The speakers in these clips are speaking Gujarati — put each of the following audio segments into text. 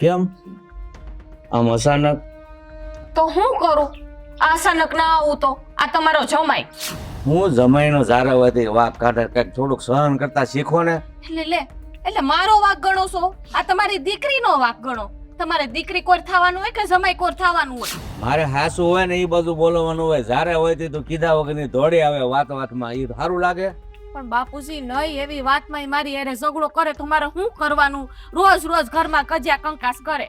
કેમ આમ અચાનક? તો હું કરું? અચાનક ના આવું તો આ તમારો જમાઈ. હું જમાઈનો ઝારાવાથી વાક કાઢે, કઈક થોડુંક સહન કરતા શીખો ને. એટલે મારો વાક ગણો છો? આ તમારી દીકરીનો વાક ગણો. તમારે દીકરી કોર થવાનું હોય કે જમાઈ કોર થવાનું હોય? મારે હાસુ હોય ને એ બધું બોલવાનું હોય. ઝારે હોય તે તો કીધા વગરની દોડી આવે વાત વાતમાં. એ સારું લાગે? પણ બાપુજી નહીં એવી વાતમાં મારી અરે ઝઘડો કરે તો મારે શું કરવાનું? રોજ રોજ ઘરમાં કજિયા કંકાસ કરે.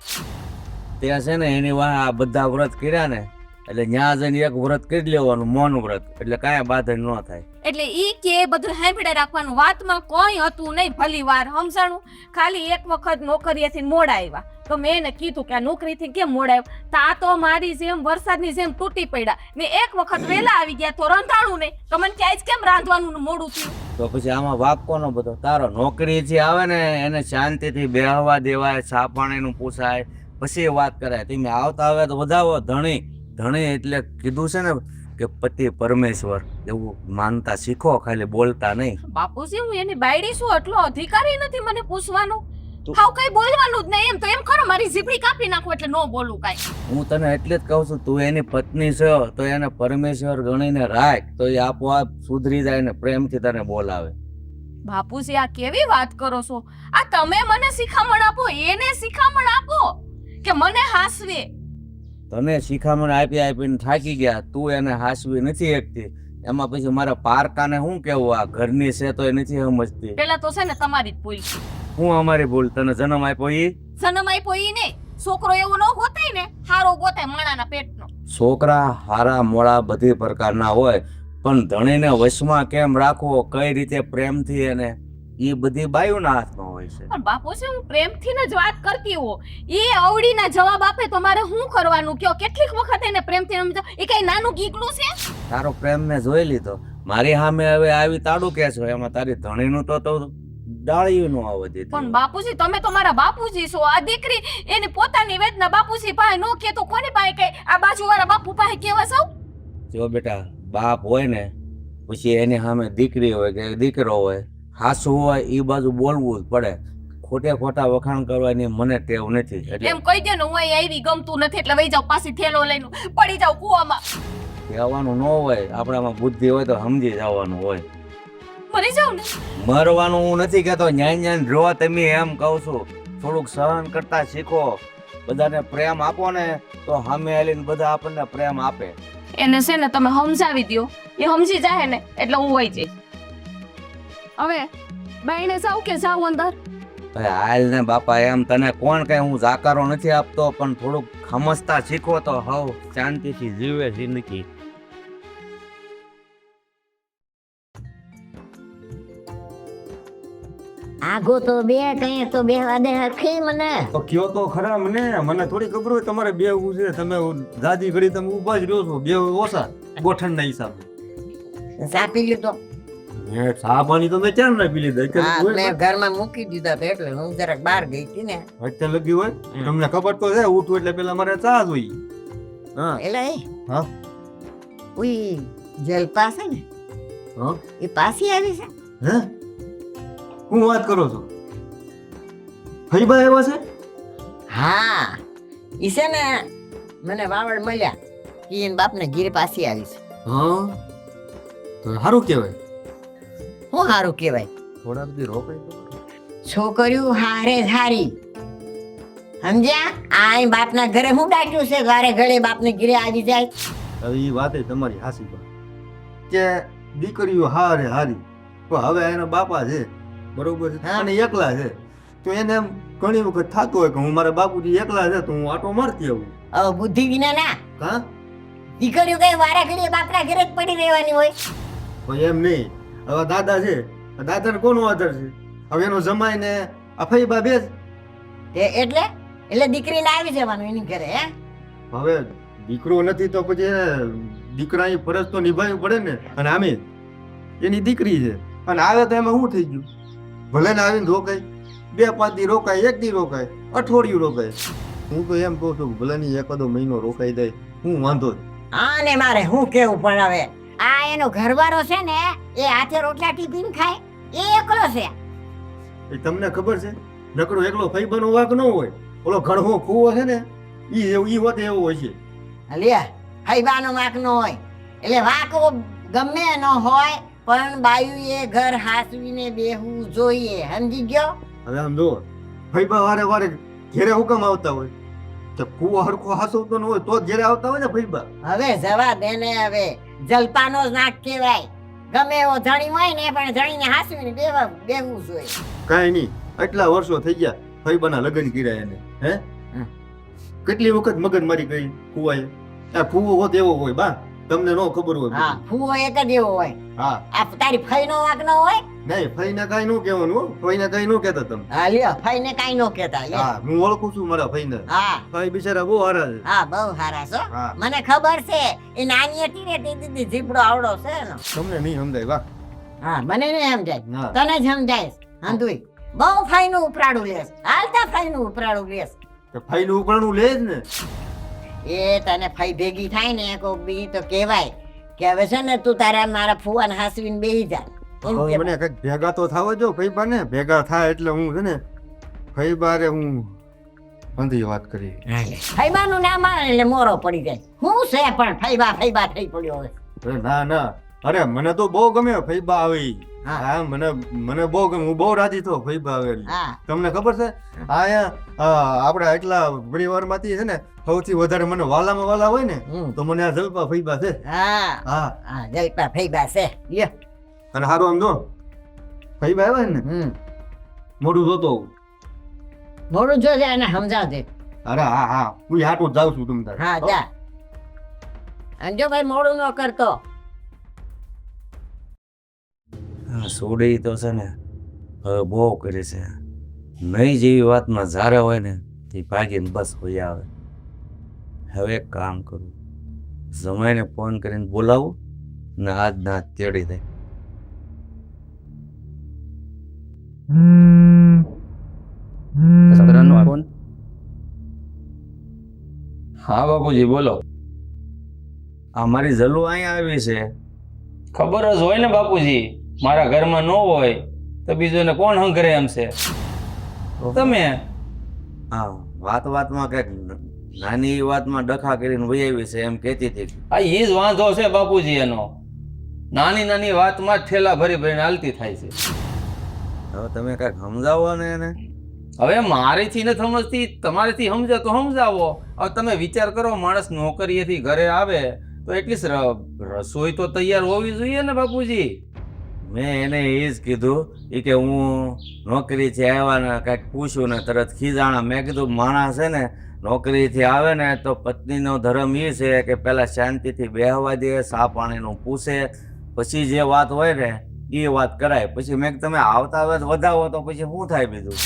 ત્યાં છે ને એની વાહ આ બધા વ્રત કર્યા ને એટલે ન્યા જઈને એક વ્રત કરી લેવાનું, મૌન વ્રત, એટલે કાંઈ બાધા ન થાય. એટલે ઈ કે બધું હેંભળે રાખવાનું. વાતમાં કોઈ હતું નહીં ભલી વાર સમજાણું. ખાલી એક વખત નોકરીએથી મોડા આવ્યા તો મેં એને કીધું કે આ નોકરીથી કેમ મોડા આવ્યા? તો આ તો મારી જેમ વરસાદની જેમ તૂટી પડ્યા ને એક વખત વેલા આવી ગયા તો રંધાણું નહીં તો મને ક્યાંય જ કેમ રાંધવાનું મોડું થયું? તો પછી આમાં વાપ કોનો બધો? તારો નોકરીથી આવે ને એને શાંતિથી બેહવા દેવાય, ચા પાણીનું પૂછાય, પછી વાત કરાય. તમે આવતા આવે તો વધાવો ધણી ધણી એટલે કીધું છે ને કે પતિ પરમેશ્વર એવું માનતા શીખો, ખાલી બોલતા નહીં. બાપુજી હું એની બાયડી છું, એટલો અધિકારી નથી મને પૂછવાનો. હાવ કઈ બોલવાનું જ નહીં. એમ તો એમ ખરો મારી જીભડી કાપી નાખો એટલે નો બોલું કાઈ. હું તને એટલે જ કહું છું, તું એની પત્ની છે તો એને પરમેશ્વર ગણીને રાખ, તો એ આપોઆપ સુધરી જાય ને પ્રેમથી તને બોલાવે. બાપુજી આ કેવી વાત કરો છો? આ તમે મને શિખામણ આપો, એને શિખામણ આપો કે મને હાસવે? તને શિખામણ આપી આપીને થાકી ગયા, તું એને હાસવી નથી શકતી. એમાં પછી મારા પારકાને શું કેવું? આ ઘરની છે તો એ નથી સમજતી. પેલા તો છે ને તમારી જ ભૂલ. હું અમારી ભૂલ? તને જન્મ આપ્યો ઈ? જન્મ આપ્યો ઈ ને છોકરો એવો ન ગોતાય ને, હારો ગોતાય માણાના પેટનો. છોકરા હારા મોળા બધી પ્રકારના હોય, પણ ધણીને વશમાં કેમ રાખવો, કઈ રીતે પ્રેમથી, એને એ બધી બાયુના હાથમાં હોય છે. પણ બાપુજી હું પ્રેમથી જ વાત કરતી હો. એ અવડીના જવાબ આપે તો મારે શું કરવાનું કયો? કેટલીક વખત એને પ્રેમથી સમજાવ. એ કઈ નાનું ગીગલું છે? તારો પ્રેમ મેં જોઈ લીધો. મારી સામે હવે આવી તાડું કે છો? એમાં તારી ધણીનું તો ડાળિયું નું આવે છે. પણ બાપુજી તમે તો મારા બાપુજી છો. આ દીકરી એની પોતાની વેદના બાપુજી પાસે નો કે તો કોની પાસે કે? આ બાજુવાળા બાપુ પાસે કેવા સૌ? જો બેટા, બાપ હોય ને પછી એની સામે દીકરી હોય કે દીકરો હોય, હાસુ હોય, એ બાજુ બોલવું જ પડે. ખોટે ખોટા વખાણ કરવાની મને ટેવ નથી. એટલે એમ કહી દે ને હું અહીં આવી ગમતું નથી એટલે વહી જાવ, પાછી થેલો લઈને પડી જાવ કૂવામાં. કહેવાનું ન હોય, આપણામાં બુદ્ધિ હોય તો સમજી જવાનું હોય. મરી જાવ ને? મરવાનું હું નથી કહેતો, ન્યાય ન્યાય જો. તમે એમ કહું છું થોડુંક સહન કરતા શીખો. બધાને પ્રેમ આપો ને તો સામે આવીને બધા આપણને પ્રેમ આપે. એને છે ને તમે સમજાવી દો, એ સમજી જાય ને એટલે હું વહી જઈશ. હવે બાઈને જાવ કે જાવ અંદર? હાલ ને બાપા, એમ તને કોણ કઈ હું જાકારો નથી આપતો, પણ થોડુંક સમજતા શીખો તો હવ શાંતિથી જીવે જિંદગી. આગો તો બે કઈ તો બે વાદે હરખી મને તો કયો તો ખરા મને થોડી ખબર હોય તમારે બે એવું છે. તમે દાદી ઘડી તમે ઉભા જ રહ્યો છો, બે ઓછા ગોઠણ ના હિસાબે. ચા પી લીધો? ચા પાણી તો મેં ચાર ના પી લીધા. હા, મેં ઘરમાં મૂકી દીધા તો એટલે હું જરાક બહાર ગઈ હતી ને. અત્યારે લગી હોય તમને ખબર તો છે, ઉઠું એટલે પેલા મારે ચા જોઈએ. હા એટલે હા ઉઈ જેલ પાસે ને હા એ પાછી આવી છે. હે હું વાત કરો છો? ફઈબા એવા છે? હા ઈ છે ને મને વાવડ મળ્યા ઈ એન બાપને ઘીરે પાછી આવી છે. હા તો સારું કહેવાય. હું સારું કહેવાય? થોડા બધી રોકાઈ તો છોકરીઓ હારે હારી સમજ્યા? આ બાપના ઘરે હું ડાક્યું છે, ગારે ઘરે બાપને ઘરે આવી જાય. હવે એ વાત તમારી હાસી પર કે દીકરીઓ હારે હારી, તો હવે એના બાપા છે બરોબર છે અને એકલા છે, તો એને એમ ઘણી વખત થતું હોય કે હું મારા બાપુજી એકલા છે તો હું આટો મારતી આવું. હવે બુદ્ધિ વિના ના હા દીકરીઓ કઈ વારા ઘડીએ બાપના ઘરે જ પડી રહેવાની હોય? ભાઈ એમ નહીં. હવે દાદા છે, દાદાને કોનો આદર છે? હવે એનો જમાઈ ને અફઈબા બે એટલે એટલે દીકરીને આવી જવાનું એની ઘરે. હે હવે દીકરો નથી તો પછી એને દીકરાની ફરજ તો નિભાવવી પડે ને. અને આમે એની દીકરી છે અને આવે તો એમાં શું થઈ ગયું? ભલે ને આવીને રોકાય, 2-5 દી રોકાય, 1 દી રોકાય, અઠવાડિયું રોકાય. હું તો એમ કહું છું ભલે ની એકાદો મહિનો રોકાઈ જાય, હું વાંધો. હા ને મારે શું કેવું પણ હવે આ એનો ઘરવાળો છે ને એ હાથે રોટલા ટીપીને ખાય એ એકલો છે. એ તમને ખબર છે નકરો એકલો ફઈબાનો વાંક ન હોય. ઓલો ઘણો કૂવો છે ને ઈ હોતે એવો હોય છે. લે ફૈબાનો વાંક ન હોય એટલે વાંક ગમે ન હોય પણ બાયુએ ઘર હાસવીને બેહવું જોઈએ, સમજી ગયો? હવે આમ જો ફૈબા વારે વારે ઘેરે હુકમ આવતા હોય તો કૂવો હરખો હાસવતો ન હોય તો જ ઘેરે આવતા હોય ને ફૈબા. હવે જવા દે ને, હવે જલપાનો જ નાક કહેવાય. ગમે એવો ધણી હોય ને પણ ધણીને હાસવીને બેહવું જોઈએ. કાંઈ નહીં, આટલા વર્ષો થઈ ગયા ફૈબાના લગ્ન કર્યા એને. હે હમ. કેટલી વખત મગજ મારી ગઈ કૂવાએ. આ કૂવો હોત એવો હોય બા, તમને ન ખબર હોય. હા, ફૂવો એક જ એવો હોય. હા આ તારી ફઈનો વાંક ન હોય? નહીં, ફઈને કાંઈ ન કહેવાનું હો. ફઈને કાંઈ ન કહેતા તમે. હા લ્યો, ફઈને કાંઈ ન કહેતા લ્યો. હા, હું ઓળખું છું મારા ફઈને. હા ભાઈ બિચારા બહુ હારા છે. હા, બહુ સારા છો. હા. મને ખબર છે એ નાની હતી ને તે દીદી જીભડો આવડો છે એનો. તમને નહીં સમજાય વાહ. હા, મને નહીં સમજાય, ના. તને જ સમજાય. હંધુય બહુ ફાઈનું ઉપરાડું લેસ, હાલતા ફાઈનું ઉપરાડું લેસ. તો ફઈનું ઉપરાણું લે જ ને. એ તને ફઈ ભેગી થાય ને કોક બી તો કહેવાય કે હવે છે ને તું તારા મારા ફુવાને હાસવીને બેહી જા. એમ હવે કે મને કઈક ભેગા તો થાવ જો ફઈબા ને ભેગા થાય એટલે હું છે ને ફઈબારે હું અંધી વાત કરી. ફઈબાનું નામ આવે એટલે મોરો પડી જાય. હું છે પણ ફઈબા થઈ પડ્યો હવે. અરે ના ના, અરે મને તો બહુ ગમે ફઈબા આવી. હા. હા, મને બહુ ગમે, હું બહુ રાજી થયો ફઈબા આવે એટલે. હા તમને ખબર છે આપડા એટલા પરિવારમાંથી છે ને સૌથી વધારે મને વાલામાં વાલા હોય ને હમ. તો મને આ જલપા ફઈબા છે. હા હા, હા, જલપા ફઈબા છે લ્યો. અને હારું આમ જો ફઈબા આવે ને હમ, મોઢું જોતો હોઉં. મોડું જોજે એને સમજાવજે. અરે હા હા, હું હાટું જ જાઉં છું તમ તારે. હા જા. અને જો ભાઈ મોડું ન કરતો. હા, સોડી તો છે ને હવે બહુ કરે છે. નહીં જેવી વાતમાં ઝારે હોય ને તે ભાગીને બસ હોઈ આવે. હવે એક કામ કરું, જમાઈને ફોન કરીને બોલાવું ને આજ ના આજ તેડી દે. હા બાપુજી બોલો. આ મારી જલ્લુ અહીંયા આવી છે. ખબર જ હોય ને બાપુજી, મારા ઘરમાં ન હોય તો બીજું કોણ હંગરે એમ છે? તમે હા, વાતમાં કઈક નાની એવી વાતમાં ડખા કરીને વહી આવી છે એમ કહેતી હતી. આ ઈ જ વાંધો છે બાપુજી એનો. નાની નાની વાતમાં જ ઠેલા ભરી ભરીને હાલતી થાય છે. હવે તમે કઈક સમજાવો ને એને. હવે મારીથી નથી સમજતી, તમારેથી સમજે તો સમજાવો. હવે તમે વિચાર કરો, માણસ નોકરીએથી ઘરે આવે તો એટલીસ્ટ રસોઈ તો તૈયાર હોવી જોઈએ ને બાપુજી. મેં એને એ જ કીધું એ કે હું નોકરીથી આવ્યા ને કાંઈક પૂછ્યું ને તરત ખીજાણા. મેં કીધું માણસ છે ને નોકરીથી આવે ને તો પત્નીનો ધર્મ એ છે કે પહેલાં શાંતિથી બેહવા દે, સા પાણીનું પૂછે, પછી જે વાત હોય ને એ વાત કરાય. પછી મેં તમે આવતા આવે તો વધાવો તો પછી શું થાય બીજું?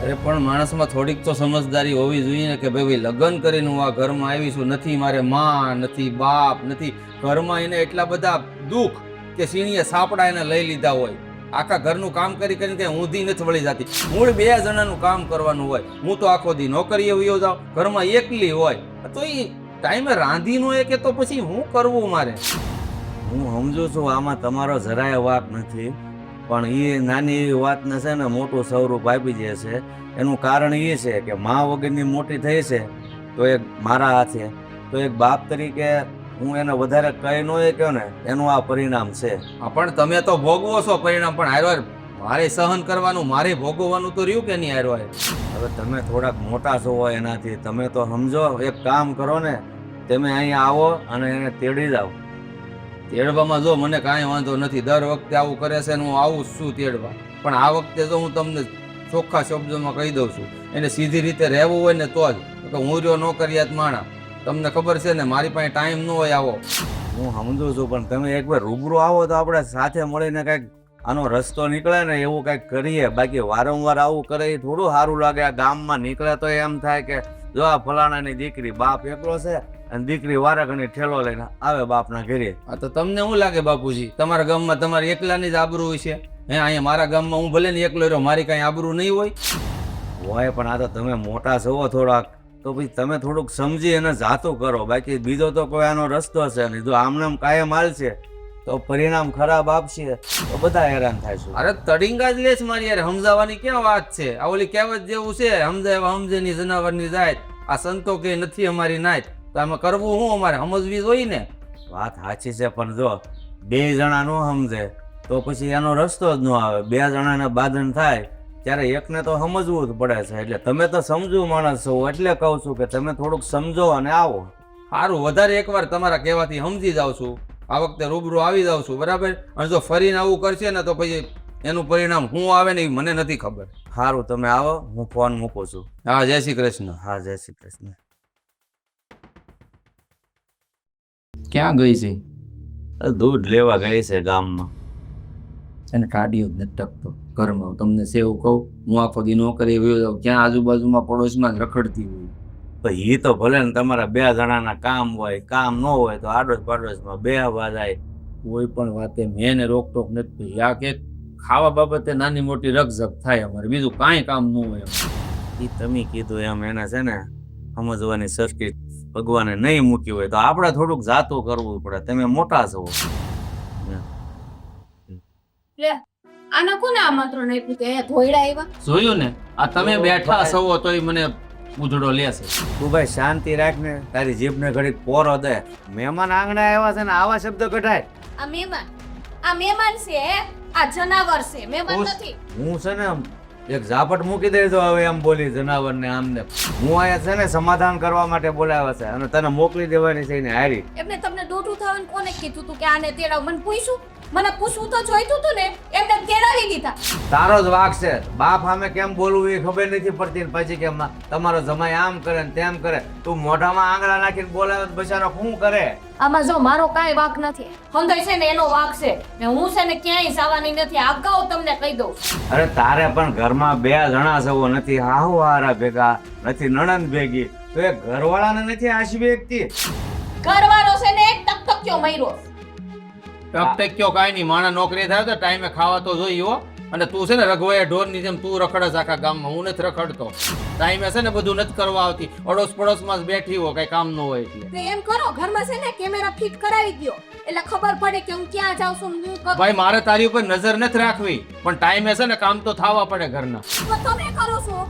અરે પણ માણસમાં થોડીક તો સમજદારી હોવી જોઈએ ને કે ભાઈ લગ્ન કરીને હું આ ઘરમાં આવી છું, નથી મારે માં, નથી બાપ, નથી ઘરમાં એને એટલા બધા દુઃખ કે સીણીએ સાપડા એને લઈ લીધા હોય. આખા ઘરનું કામ કરી કરીને કઈ ઊંધી નથી વળી જતી. મૂળ 2 જણાનું કામ કરવાનું હોય. હું તો આખો દી નોકરીએ વયો જાઉં, ઘરમાં એકલી હોય તો એ ટાઈમે રાંધી નો કે તો પછી હું કરવું મારે? હું સમજુ છું આમાં તમારો જરાય વાક નથી, પણ એ નાની એવી વાતને છે ને મોટું સ્વરૂપ આપી દે છે. એનું કારણ એ છે કે મા વગરની મોટી થઈ છે તો એક મારા હાથે, તો એક બાપ તરીકે હું એને વધારે કહી ન કહ્યો ને એનું આ પરિણામ છે. હા, પણ તમે તો ભોગવો છો પરિણામ, પણ હારવાર મારે સહન કરવાનું, મારે ભોગવવાનું તો રહ્યું કે નહીં હારવાર? હવે તમે થોડાક મોટા છો એનાથી, તમે તો સમજો. એક કામ કરો ને, તમે અહીંયા આવો અને એને તેડી જાઓ. તેડવામાં જો મને કાંઈ વાંધો નથી, દર વખતે આવું કરે છે ને હું આવું જ છું તેડવા. પણ આ વખતે તો હું તમને ચોખ્ખા શબ્દોમાં કહી દઉં છું, એને સીધી રીતે રહેવું હોય ને તો જ. કે હું રહ્યો નોકરિયાત માણા, તમને ખબર છે ને મારી પાસે ટાઈમ ન હોય આવો. હું સમજુ છું, પણ તમે એકવાર રૂબરૂ આવો તો આપણે સાથે મળીને કંઈક આનો રસ્તો નીકળે ને એવું કંઈક કરીએ. બાકી વારંવાર આવું કરે એ થોડું સારું લાગે. આ ગામમાં નીકળે તો એમ થાય કે જો આ ફલાણાની દીકરી, બાપ એકલો છે અને દીકરી વારે ઘણી ઠેલો લઈને આવે બાપના ઘરે. હા, તો તમને શું લાગે બાપુજી, તમારા ગામમાં તમારી એકલાની જ આબરૂ હોય છે? હે, અહીંયા મારા ગામમાં હું ભલે ને એકલો રહ્યો, મારી કાંઈ આબરૂ નહીં હોય? હોય, પણ આ તો તમે મોટા છો થોડાક, તો પછી તમે થોડુંક સમજી અને જાતું કરો. બાકી બીજો તો કોઈ આનો રસ્તો છે નહીં. જો આમને કાયમ હાલ છે તો પરિણામ ખરાબ આપશે તો બધા હેરાન થાયશું. અરે તડિંગા જ લેશ મારી યાર, સમજાવવાની ક્યાં વાત છે? આ ઓલી કહેવત જેવું છે, સમજાવ્યા સમજેની જનાવરની જાત. આ સંતો કે નથી અમારી નાત, તો આમાં કરવું શું? અમારે સમજવી જોઈએ ને. વાત સાચી છે, પણ જો 2 જણા નો સમજે તો પછી એનો રસ્તો જ ન આવે. 2 જણાને બાંધણ થાય ત્યારે એકને તો સમજવું જ પડે છે. એટલે તમે તો સમજુ માણસ છો, એટલે કહું છું કે તમે થોડુંક સમજો અને આવો. સારું, વધારે એકવાર તમારા કહેવાથી સમજી જાઉં છું. આ વખતે રૂબરૂ આવી જાઉં છું, બરાબર? અને જો ફરીને આવું કરશે ને તો પછી એનું પરિણામ શું આવે ને એ મને નથી ખબર. સારું, તમે આવો, હું ફોન મૂકું છું. હા, જય શ્રી કૃષ્ણ. હા, જય શ્રી કૃષ્ણ. ક્યાં ગઈ છે? દૂધ લેવા ગઈ છે ગામમાં. એને કાઢ્યો જ નથી ટકતો ઘરમાં. તમને સેવું કહું, હું આખો દી નોકરી વયો જાઉં, ક્યાં આજુબાજુમાં પડોશમાં જ રખડતી હોય. પછી એ તો ભલે ને તમારા 2 જણાના કામ હોય, કામ ન હોય તો આડોશ પાડોશમાં બેહવા જાય. કોઈ પણ વાતે મેં એને રોકટોક નથી કરી. આ કે ખાવા બાબતે નાની મોટી રકઝક થાય અમારે, બીજું કાંઈ કામ ન હોય. એ તમે કીધું એમ એને છે ને સમજવાની સર્કિટ ભગવાને નહીં મૂકી હોય તો આપણે થોડુંક જાતું કરવું પડે. તમે મોટા છો. લે આના કોને આમંત્રણ આપ્યું કે ધોઈડા આવ્યા? જોયું ને, આ તમે બેઠા છો તોય મને ઉધડો લેશે. તું ભાઈ શાંતિ રાખ ને, તારી જીભને ઘડીક પોરો દે. મહેમાન આંગણે આવ્યા છે ને આવા શબ્દ કઢાય? આ મહેમાન છે, આ જનાવર છે, મહેમાન ઉસ. નથી. હું છે ને એક ઝાપટ મૂકી દેજો હવે એમ બોલી જનાવર ને આમને. હું અહીંયા છે ને સમાધાન કરવા માટે બોલાવ્યા છે અને તને મોકલી દેવાની છે એને હારી. એમને તમને દોઢું થવાનું કોને કીધું તું કે આને તેડાવ? મને પૂછ્યું? મને પૂછવું તો જોઈતું તું ને, એમને તેડાવી દીધા. તારો જ વાક છે. બાપ સામે કેમ બોલવું એ ખબર નથી પડતી ને પછી કેમ તમારો જમાઈ આમ કરે ને તેમ કરે. તું મોઢામાં આંગળા નાખીને બોલાવે તો બચારો શું કરે? આમાં જો મારો કાંઈ વાક નથી. હંધાઈ છે ને એનો વાક છે ને હું છે ને ક્યાંય જવાની નથી. અગાઉ તમને કહી દઉં. અરે તારે પણ ઘરમાં 2 જણા સવો નથી, હાહુ હારા ભેગા નથી, નણંદ ભેગી, તો એ ઘરવાળાને નથી આશવી એકતી? ઘરવાળો છે ને એક ટકટક્યો મર્યો. ટકટક્યો કાંઈ નહીં, માણા નોકરી થાય તો ટાઈમે ખાવા તો જોઈએ હો. અને તું છે ને રઘવાયા ઢોરની જેમ તું રખડસ આખા ગામમાં, હું નથી રખડતો. ટાઈમે છે ને બધું નથી કરવા આવતી, અડોશ પડોશમાં જ બેઠી હો, કઈ કામ ન હોય એટલે. તો એમ કરો, ઘરમાં છે ને કેમેરા ફિટ કરાવી દો, એટલે ખબર પડે કે હું ક્યાં જાઉં છું, હું કરું. ભાઈ મારે તારી ઉપર નજર નથી રાખવી, પણ ટાઈમે છે ને કામ તો થવા પડે ઘરના. તો તમે કરો છો.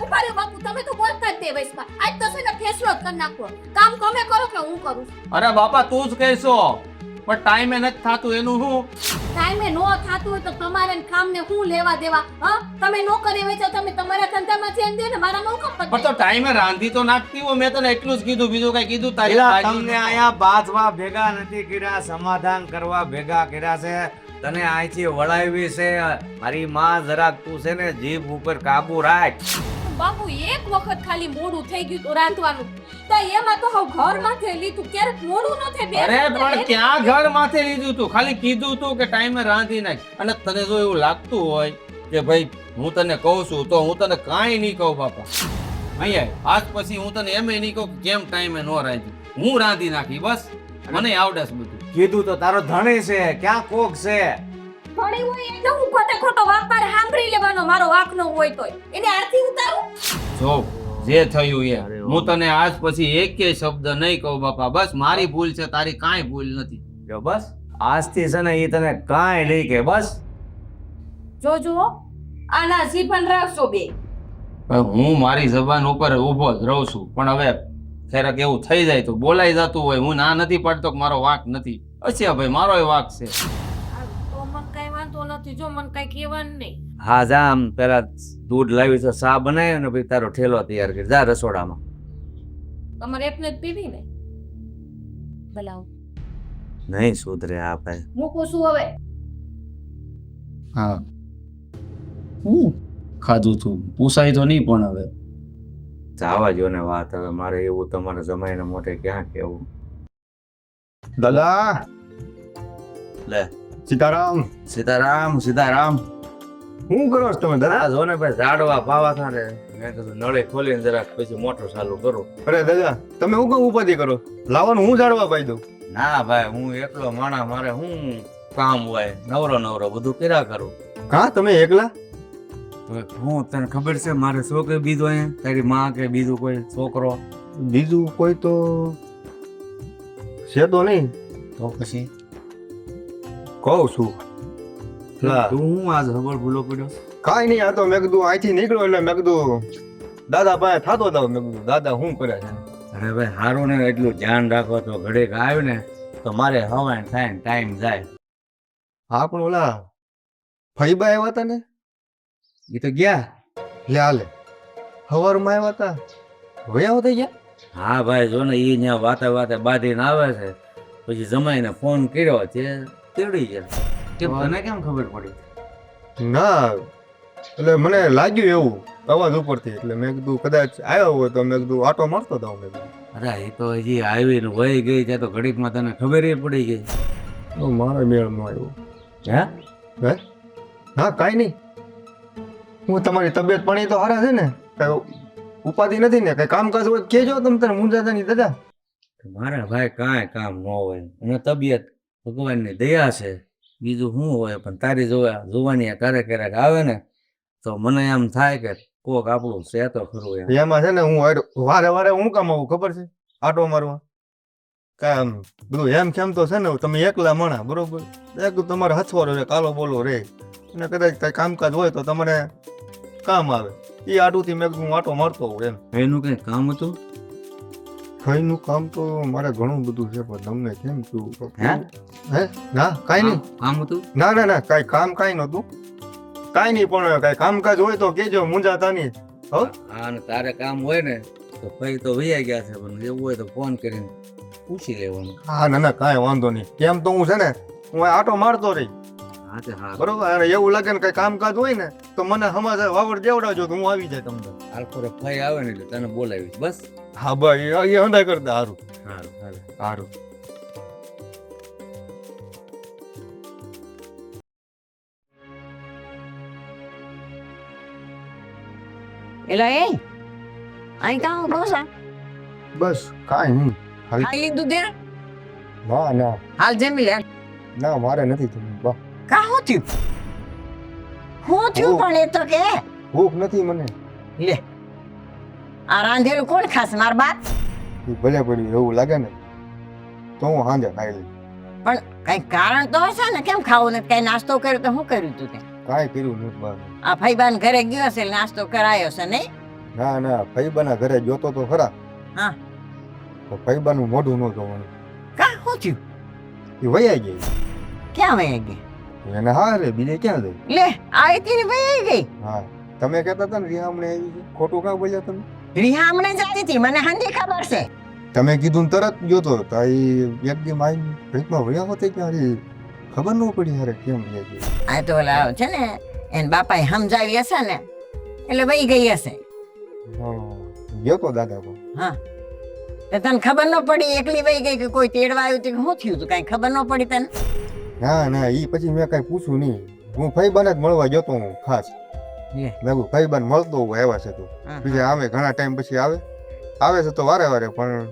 ઉભા રહ્યો બાપુ, તમે તો બોલતા જ દેવાઈશમાં. આજ તો છે ને ફેસલો જ કરી નાખો. કામ તમે કરો કે હું કરું? અરે બાપા તું જ કહેશો, પણ ટાઈમે નથી થાતું એનું શું? ટાઈમે નો થાતું હોય તો તમારે કામને હું લેવા દેવા? હા, તમે નોકરી વેચો, તમે તમારા ધંધામાં ધ્યાન દો ને, મારા નો કામ પણ તો ટાઈમે રાંધી તો નાખતી હો. મેં તને એટલું જ કીધું, બીજું કઈ કીધું તારી એલા, બાજુ? તમને અહીંયા બાંધવા ભેગા નથી કર્યા, સમાધાન કરવા ભેગા કર્યા છે. તને અહીંથી વળાવી છે. મારી માં જરાક તું છે ને જીભ ઉપર કાબુ રાખ. બાપુ એક વખત ખાલી મોડું થઈ ગયું તો રાંધવાનું, તો એમાં તો હવે ઘર માથે લીધું. ક્યારેક મોડું ન થાય. અરે પણ ક્યાં ઘર માથે લીધું તું? ખાલી કીધું તું કે ટાઈમે રાંધી નાખ. અને તને જો એવું લાગતું હોય કે ભાઈ હું તને કહું છું તો હું તને કાંઈ નહીં કહું બાપા. અહીંયા આજ પછી હું તને એમ નહીં કહું કેમ ટાઈમે ન રાંધી. હું રાંધી નાખી બસ, મને આવડે છે બધું. કીધું તો તારો ધણી છે, ક્યાં કોક છે? ઘણી હોય એટલે હું ખોટે ખોટો વાપાર સાંભળી લેવાનો, મારો વાક ન હોય તોય એને આરતી ઉતારું. જો જે થયું એ હું તને આજ પછી એકેય શબ્દ નહીં કહું બાપા. બસ મારી ભૂલ છે, તારી કાંઈ ભૂલ નથી. જો બસ આજથી છે ને એ તને કાંઈ નહીં કે બસ. જોજો આના જીભન રાખજો બે. હું મારી જબાન ઉપર ઊભો જ રહું છું, પણ હવે ક્યારેક એવું થઈ જાય તો બોલાઈ જતું હોય. હું ના નથી પાડતો કે મારો વાક નથી. અચ્છા ભાઈ મારો વાક છે. તો મને કઈ વાંધો નથી, જો મને કઈ કહેવાનું નહીં. હા જા, આમ પેલા દૂધ લાવી તો ચા બનાવી ને પછી તારો ઠેલો તૈયાર કરી જા રસોડામાં. તમારે એકને જ પીવી ને? બોલાવો. નહીં સુધરે આ ભાઈ. મૂકું છું હવે. હા હું ખાધું તું પૂછાય તો નહીં, પણ હવે જાવા જો ને વાત. હવે મારે એવું તમારા જમાઈને મોઢે ક્યાં કેવું? દાદા લે સીતારામ. સીતારામ. સીતારામ. શું કરો છો તમે દાદા? આ જો ને ભાઈ ઝાડવા પાવા થા ને મેં કીધું નળે ખોલીને જરાક પછી મોટર ચાલુ કરું. અરે દાદા તમે શું કામ ઉપાધિ કરો? લાવવાનું હું ઝાડવા પાઈ દઉં. ના ભાઈ, હું એકલો માણા, મારે શું કામ હોય? નવરો બધું કર્યા કરું. હા તમે એકલા? હવે હું તને ખબર છે મારે છોકરી બીજો અહીંયા તારી માં કે બીજું કોઈ છોકરો? બીજું કોઈ તો છે તો નહીં. તો પછી કહું છું લા તું હું આજ ખબર ભૂલો પડ્યો? કાંઈ નહીં, આ તો મેં કીધું અહીંથી નીકળ્યો એટલે મેં કીધું દાદા પાસે થતો જાવ. મેં કીધું દાદા શું કરે છે. અરે ભાઈ હારું ને એટલું ધ્યાન રાખો તો ઘડીક આવ્યું ને તો મારે હવાય થાય ને ટાઈમ જાય. હા પણ ઓલા ફઈબા આવ્યા હતા ને, એ તો ગયા. લે હાલે સવારમાં આવ્યા હતા, વયા થઈ ગયા. હા ભાઈ જો ને એ ત્યાં વાતે વાતે બાંધીને આવે છે, પછી જમાઈને ફોન કર્યો તે તેડી ગયા. કેમ તને કેમ ખબર પડી? ના એટલે મને લાગ્યું એવું અવાજ ઉપરથી, એટલે મેં કીધું કદાચ આવ્યો હોય તો મેં કીધું આટો મારતો હતો. મેં કીધું અરે એ તો હજી આવીને વહી ગઈ ત્યાં તો ઘડીકમાં તને ખબર પડી ગઈ. તો મારો મેળ ન આવ્યો. હે હે હા કાંઈ નહીં, હું તમારી તબિયત પાણી તો સારા છે ને, કઈ ઉપાધિ નથી ને, કઈ કામકાજ હોય તો કહેજો. તમે તને મુંજાતા નહીં દાદા. મારા ભાઈ કાંઈ કામ ન હોય, અને તબિયત ભગવાનની દયા છે, બીજું શું હોય. પણ તારી જોવાની ક્યારેક ક્યારેક આવે ને તો મને એમ થાય કે કોક આપણું છે તો ખરું એમ. એમાં છે ને હું વારે વારે હું કામ આવું ખબર છે, આટો મારવા. કાંઈ આમ બધું એમ કેમ તો છે ને તમે એકલા મણા બરોબર, એકદમ તમારે હથવારો રે, કાલો બોલો રે, અને કદાચ કઈ કામકાજ હોય તો તમારે કામ આવે. એ આટુથી મેં હું આટો મારતો હોઉં એમ. એનું કઈ કામ હતું? કઈનું કામ તો મારે ઘણું બધું છે, પણ તમને કેમ કહ્યું? હે હે ના કાંઈ નહીં, કામ હતું? ના ના ના કાંઈ કામ કાંઈ નહોતું, કાંઈ નહીં. પણ કાંઈ કામકાજ હોય તો કેજો, મુંજાતા નહીં. હો હા, અને તારે કામ હોય ને તો ભાઈ તો વૈયા ગયા છે, પણ એવું હોય તો ફોન કરીને પૂછી લેવાનું. હા ના ના કાંઈ વાંધો નહીં. કેમ તો હું છે ને હું આ આટો મારતો રહી હા તે હા બરોબર, અને એવું લાગે ને કઈ કામકાજ હોય ને તો મને સમાચાર વાવડ દેવડાવજો તો હું આવી જાય તમને. આલખોરે ભાઈ આવે ને એટલે તને બોલાવીશ બસ. હા ભાઈ એ હંધાય કરતા. સારું સારું હાલે. સારું. એટલે એ અહીં કામ કોસા બસ કાંઈ નહીં. ખાઈ લીધું તે? ના ના હાલ જમી લે. ના મારે નથી થયું. બા કા શું થયું? શું થયું પણ એ તો કે ભૂખ નથી મને. લે આ રાંધેલું કોણ ખાસ? માર બાપ. એ ભલે પડ્યું એવું લાગે ને તો હું સાંજે ખાઈ લઈશ. પણ કઈ કારણ તો હશે ને, કેમ ખાવું નથી? કઈ નાસ્તો કર્યો તો શું કર્યું તું તે? કાંઈ કર્યું નથી બા. આ ફઈબાન ઘરે ગયો હશે, નાસ્તો કરાયો છે નહીં? ના ના ફઈબાના ઘરે જોતો તો ખરા. હા. તો ફઈબાનું મોઢું ન જોવાનું. કા શું થયું? એ વૈયા ગઈ. ક્યાં વહી ગઈ? એને હા રે બીજે ક્યાં જાય. લે આ હતી ને વહી ગઈ. હા તમે કહેતા હતા ને રિયા હમણાં આવી છે, ખોટું કાં બોલ્યા તમે? રિયા હમણાં જ આવી હતી, મને હાંજી ખબર છે. તમે કીધું ને તરત જોતો તો એક દી માઈ ભેટમાં વયા હોતે કે અરે ખબર ન પડી અરે કેમ વયા ગઈ. આ તો ઓલા છે ને એને બાપાએ સમજાવી હશે ને એટલે વહી ગઈ હશે. ગયો તો દાદા પણ. હા તો તને ખબર ન પડી એકલી વહી ગઈ કે કોઈ તેડવા આવ્યું હતું કે શું થયું હતું? કઈ ખબર ન પડી તને? ના ના ઈ પછી મેં કઈ પૂછ્યું નહીં. હું ફઈબાને જ મળવા જતો હું ખાસ. લે. મેં કીધું ફઈબાને મળતો હું આવ્યા છે તો હા, બીજે આવે ઘણા ટાઈમ પછી આવે છે તો વારે વારે, પણ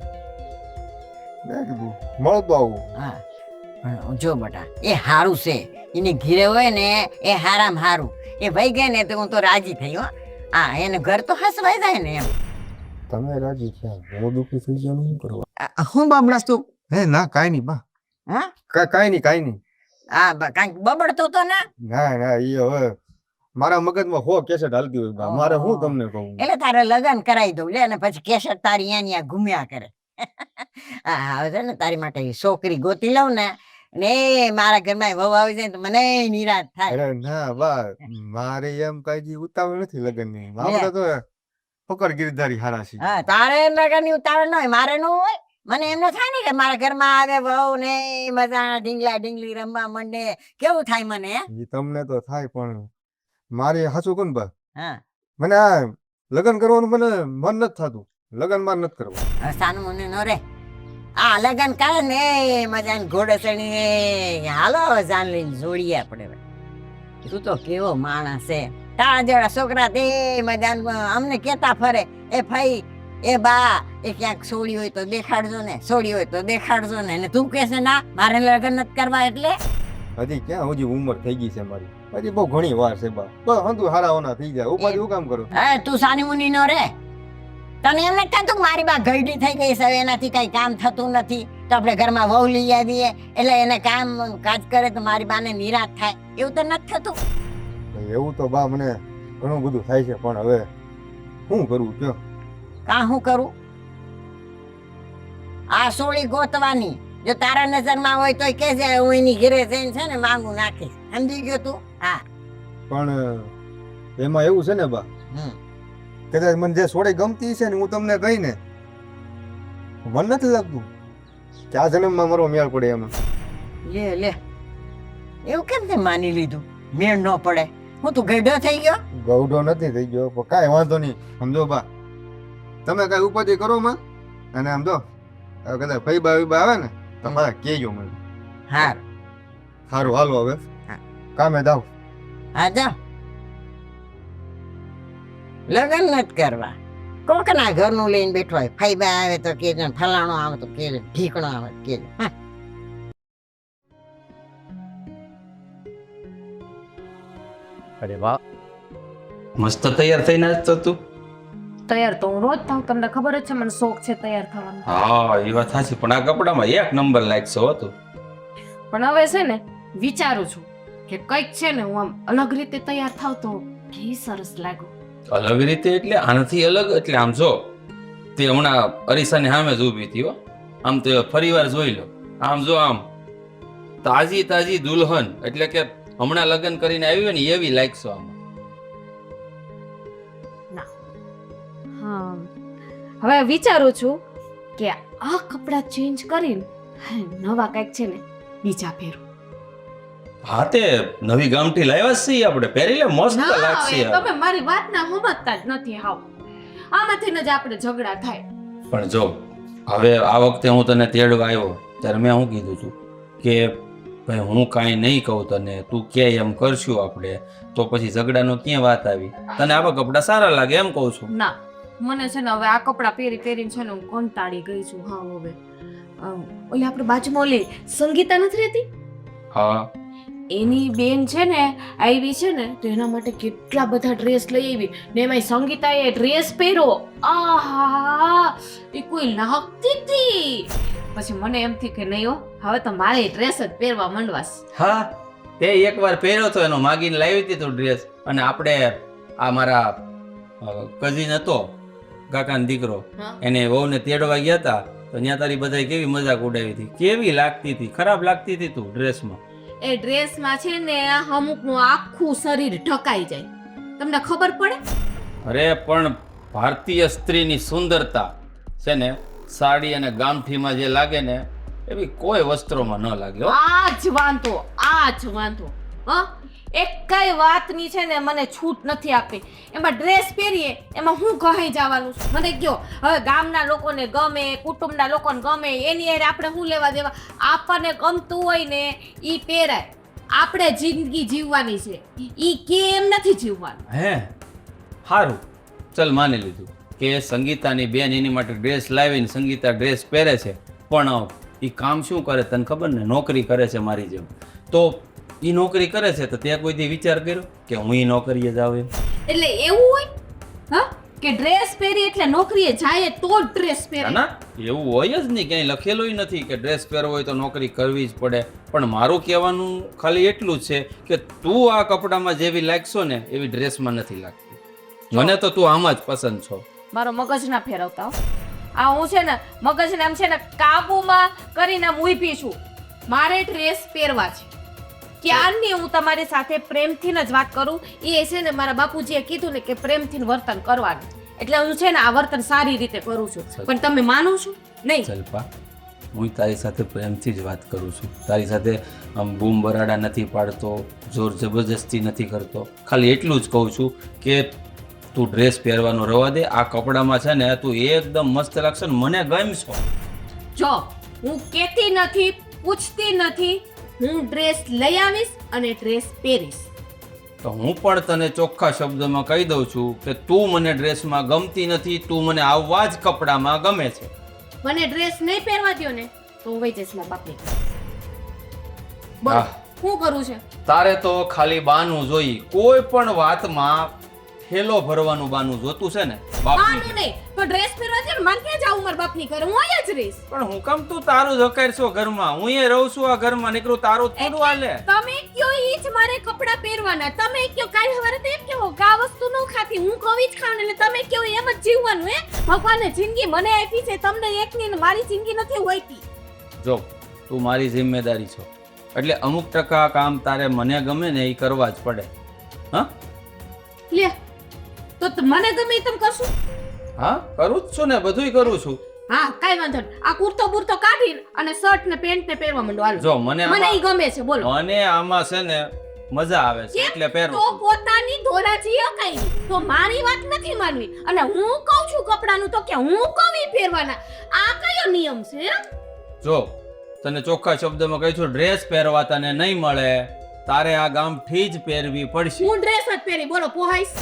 મેં કીધું મળતો આવું. હા પણ જો બટા એ હારું છે, એની ઘીરે હોય ને એ હારામ હારું. એ વહી ગઈ ને તો હું તો રાજી થઈ હો. હા એને ઘર તો હસવાઈ જાય ને એમ. તમે રાજી થયા, હું દુઃખી થઈ ગયો શું કરવા? હું બબડસ તું? હે ના કાંઈ નહીં બા. હા કાંઈ નહીં કાંઈ નહીં. હા કાંઈક બબડતો તો ના. ના ના ઈ હવે મારા મગજમાં હો કેસેટ હાલતી હોય બા. મારે હું તમને કહું. એટલે તારે લગન કરાવી દઉં લે, ને પછી કેસેટ તારી અહીંયા ઘૂમ્યા કરે. હા હવે છે ને તારી માટે છોકરી ગોતી લઉં ને ને મારા ઘરમાં વહુ આવી જાય તો મને નિરાશ થાય. અરે ના બા મારે એમ કઈ ઉતાવળ નથી લગનની. આપણે તો ફકર ગીરધારી હારા છે. હા તારે લગનની ઉતાવળ ન હોય, મારે ન હોય. મને એમ ન થાય ને કે મારા ઘરમાં આવે વહુ ને મજા ઢીંગલા ઢીંગલી રમવા માંડે, કેવું થાય મને? ઈ તમને તો થાય પણ મારે હાચું કોણ બા, હા મને આ લગન કરવાનું મને મન નથી થતું. લગન માં નથી કરવા. હવે સાનું મને ન રે. આ લગન કરે ને મજા ઘોડે ચડી હાલો જાન લઈને જોડીએ આપણે. તું તો કેવો માણસ છે, તારા જેવા છોકરા તે મજા અમને કેતા ફરે એ ભાઈ એ બા એ ક્યાંક છોડી હોય તો દેખાડજો ને, છોડી હોય તો દેખાડજો ને. અને તું કે છે ના મારે લગન નથી કરવા એટલે? હજી ક્યાં હજી ઉંમર થઈ ગઈ છે મારી, હજી બહુ ઘણી વાર છે બા. બસ હંધુ હારાઓના થઈ જાય ઉપાધિ હું કામ કરું. હા તું સાની મુની નો રે. તને એમ નથી થતું કે મારી બા ગરડી થઈ ગઈ છે હવે એનાથી કઈ કામ થતું નથી તો આપણે ઘરમાં વહુ લઈ આવીએ એટલે એને કામ કાજ કરે તો મારી બાને નિરાશ થાય એવું તો નથી થતું એવું તો બા મને ઘણું બધું થાય છે પણ હવે શું કરવું કયો કા હું કરું આ સોળી ગોતવાની જો તારા નજરમાં હોય તો કહેજે હું એની ઘરે જઈને છે ને માંગુ નાખીશ સમજી ગયો તું હા પણ એમાં એવું છે ને બા કદાચ મને જે સોડે ગમતી છે ને હું તમને કહી ને મન નથી લાગતું કે આ જન્મમાં મારો મેળ પડે એમાં લે એવું કેમ તે માની લીધું મેળ ન પડે હું તું ગઈઢો થઈ ગયો ગૌઢો નથી થઈ ગયો પણ કાંઈ વાંધો નહીં સમજો બા તમે કાંઈ ઉપાધિ કરો માં અને આમ જો હવે કદાચ ભાઈ આવે ને તો મારા કહેજો મને હા સારું હાલો હવે હા. કામે જાવ હા જા લગ્ન નથી કરવા કોકના ઘરનું લઈને બેઠો હોય ફાઈબા આવે તો કે ફલાણો આવે તો કે ઢીકણો આવે કે અરે વાહ મસ્ત તૈયાર થઈને જ તો તું તૈયાર તો હું રોજ થાઉં, તમને ખબર જ છે મને શોખ છે તૈયાર થવાનો. હા એ વાત સાચી, પણ આ કપડામાં એક નંબર લાગશે હો તું. પણ હવે છે ને વિચારું છું કે કંઈક છે ને હું આમ અલગ રીતે તૈયાર થાવ તો કેવી સરસ લાગુ. અલગ રીતે એટલે આનાથી અલગ એટલે આમ જો તે હમણાં અરીસાની સામે જ ઊભી હતી હો, આમ તો ફરી વાર જોઈ લો, આમ જો આમ તાજી તાજી દુલ્હન એટલે કે હમણાં લગ્ન કરીને આવી હોય ને એવી લાગશો આમ. હા હવે વિચારું છું કે આ કપડાં ચેન્જ કરીને નવા કંઈક છે ને બીજા પહેરું. હા તે નવી ગામઠી લાવ્યા જ છીએ આપણે, પહેરી લે મસ્ત લાગશે યાર. તમે મારી વાતના સમજતા જ નથી હાવ, આમાંથી જ આપણે ઝઘડા થાય. પણ જો હવે આ વખતે હું તને તેડવા આવ્યો ત્યારે મેં શું કીધું હતું કે ભાઈ હું કાંઈ નહીં કહું તને, તું કે એમ કરશું આપણે, તો પછી ઝઘડાનો ક્યાં વાત આવી? તને આવા કપડાં સારા લાગે એમ કહું છું. ના મને છે ને હવે આ કપડાં પહેરીને છે ને હું કંટાળી ગઈ છું. હા હવે ઓલી આપણે બાજુમાં ઓલી સંગીતા નથી રહેતી, હા એની બેન છે ને આવી છે ને તો એના માટે કેટલા બધા ડ્રેસ લઈ આવી ને એમાં સંગીતાએ ડ્રેસ પહેર્યો, આહા એ કોઈ લાગતી હતી. પછી મને એમ થયું કે નહીં હો હવે તો મારે ડ્રેસ જ પહેરવા માંડવાસ. હા તે એકવાર પહેર્યો તો એનો માગીને લાવી હતી તો ડ્રેસ, અને આપણે આ મારા કઝિન હતો કાકાનો દીકરો, હા. એને વહુને તેડવા ગયા હતા તો ત્યાં તારી બધાએ કેવી મજાક ઉડાવી હતી, કેવી લાગતી હતી, ખરાબ લાગતી હતી તું ડ્રેસમાં. એ ડ્રેસમાં છે ને અમુકનું આખું શરીર ઢકાઈ જાય, તમને ખબર પડે? અરે પણ ભારતીય સ્ત્રીની સુંદરતા છે ને સાડી અને ગામઠીમાં જે લાગે ને એવી કોઈ વસ્ત્રોમાં ન લાગે હો. આ જ વાંધો હા એકેય વાતની છે ને મને છૂટ નથી આપી. એમાં ડ્રેસ પહેરીએ એમાં હું કહી જવાનું છે? મને કયો હવે ગામના લોકોને ગમે, કુટુંબના લોકોને ગમે, એની હારે આપણે શું લેવા દેવા? આપણને ગમતું હોય ને ઈ પહેરાય, આપણે જિંદગી જીવવાની છે, ઈ કેમ નથી જીવવાનું. હે સારું ચલ માની લીધું કે સંગીતાની બેન એની માટે ડ્રેસ લાવીને સંગીતા ડ્રેસ પહેરે છે, પણ એ કામ શું કરે તને ખબર ને? નોકરી કરે છે મારી જેમ. તો એ નોકરી કરે છે તો ત્યાં કોઈ દી વિચાર કર્યો કે હું એ નોકરીએ જાઉં એમ? એટલે એવું હોય હા કે ડ્રેસ પહેરી એટલે નોકરીએ જાય તો જ ડ્રેસ પહેરે? ના એવું હોય જ નહીં, ક્યાંય લખેલું નથી કે ડ્રેસ પહેરવો હોય તો નોકરી કરવી જ પડે. પણ મારું કહેવાનું ખાલી એટલું જ છે કે તું આ કપડામાં જેવી લાગશો ને એવી ડ્રેસમાં નથી લાગતી. મને તો તું આમાં જ પસંદ છો. મારો મગજ ના ફેરવતા હો. આ હું છે ને મગજને આમ છે ને કાબુમાં કરીને આમ ઊભી છું. મારે ડ્રેસ પહેરવા છે ક્યારની હું તમારી સાથે પ્રેમથી જ વાત કરું. એ છે ને મારા બાપુજીએ કીધું ને કે પ્રેમથી વર્તન કરવાનું, એટલે હું છે ને આ વર્તન સારી રીતે કરું છું. પણ તમે માનો છો નહીં? ચલપા હું તારી સાથે પ્રેમથી જ વાત કરું છું, તારી સાથે આમ બૂમ બરાડા નથી પાડતો, જોર જબરજસ્તી નથી કરતો. ખાલી એટલું જ કહું છું કે તું ડ્રેસ પહેરવાનો રવા દે. આ કપડામાં છે ને તું એકદમ મસ્ત લાગશે ને મને ગમશો. જો હું કહેતી નથી, પૂછતી નથી, હું ડ્રેસ લઈ આવીશ અને ડ્રેસ પહેરીશ. તો હું પણ તને ચોખ્ખા શબ્દોમાં કહી દઉં છું કે તું મને ડ્રેસમાં ગમતી નથી, તું મને આવા જ કપડામાં ગમે છે. મને ડ્રેસ નહીં પહેરવા દ્યો ને તો હું વહી જઈશ મારા બાપની ઘરે. બોલો આહ. શું કરું છે? તારે તો ખાલી બાનું જોઈ, કોઈ પણ વાતમાં થેલો ભરવાનું બાનું જોતું છે ને બાપની આનું નહીં તો ડ્રેસ પહેરવા છે ને મારે ક્યાં જાવું મારા બાપની ઘરે હું અહીંયા જ રહીશ. પણ હું કેમ તું તારું જ હકારશો ઘરમાં? હું એ રહું છું આ ઘરમાં, નીકળું તારું જ થોડું હાલે. તમે કયો ઈ જ મારે કપડાં પહેરવાના. તમે કયો કાલ સવારે તો એમ કહો કે આ વસ્તુ ન ખાતી, હું કવી જ ખાઉં એટલે તમે કયો એમ જ જીવવાનું. હે ભગવાને જિંદગી મને આપી છે, તમને એકની ને મારી જિંદગી નથી હોઈતી. જો તું મારી જિમ્મેદારી છો એટલે અમુક ટકા કામ તારે મને ગમે ને એ કરવા જ પડે. હા લે તો મને ગમે ઈ તમે કરશું. હા કરું જ છું ને, બધુંય કરું છું. હા કાઈ વાંધો નહીં. આ કુર્તો બુર્તો કાઢીને અને શર્ટ ને પેન્ટ ને પહેરવા માંડો હાલો. જો મને મને ઈ આમાં- ગમે છે બોલો. મને આમાં છે ને મજા આવે છે કેમ? એટલે પહેરું તો છું. પોતાની ધોરાજી અકાઈ તો મારી વાત નથી માનવી. અને હું કહું છું કપડાનું તો કે હું કહું ઈ પહેરવાના. આ કયો નિયમ છે? હે? જો તને ચોખ્ખા શબ્દમાં કહી છું, ડ્રેસ પહેરવા તને નહીં મળે, તારે આ ગામઠી જ પહેરવી પડશે. હું ડ્રેસ જ પહેરી બોલો પોહાઈશ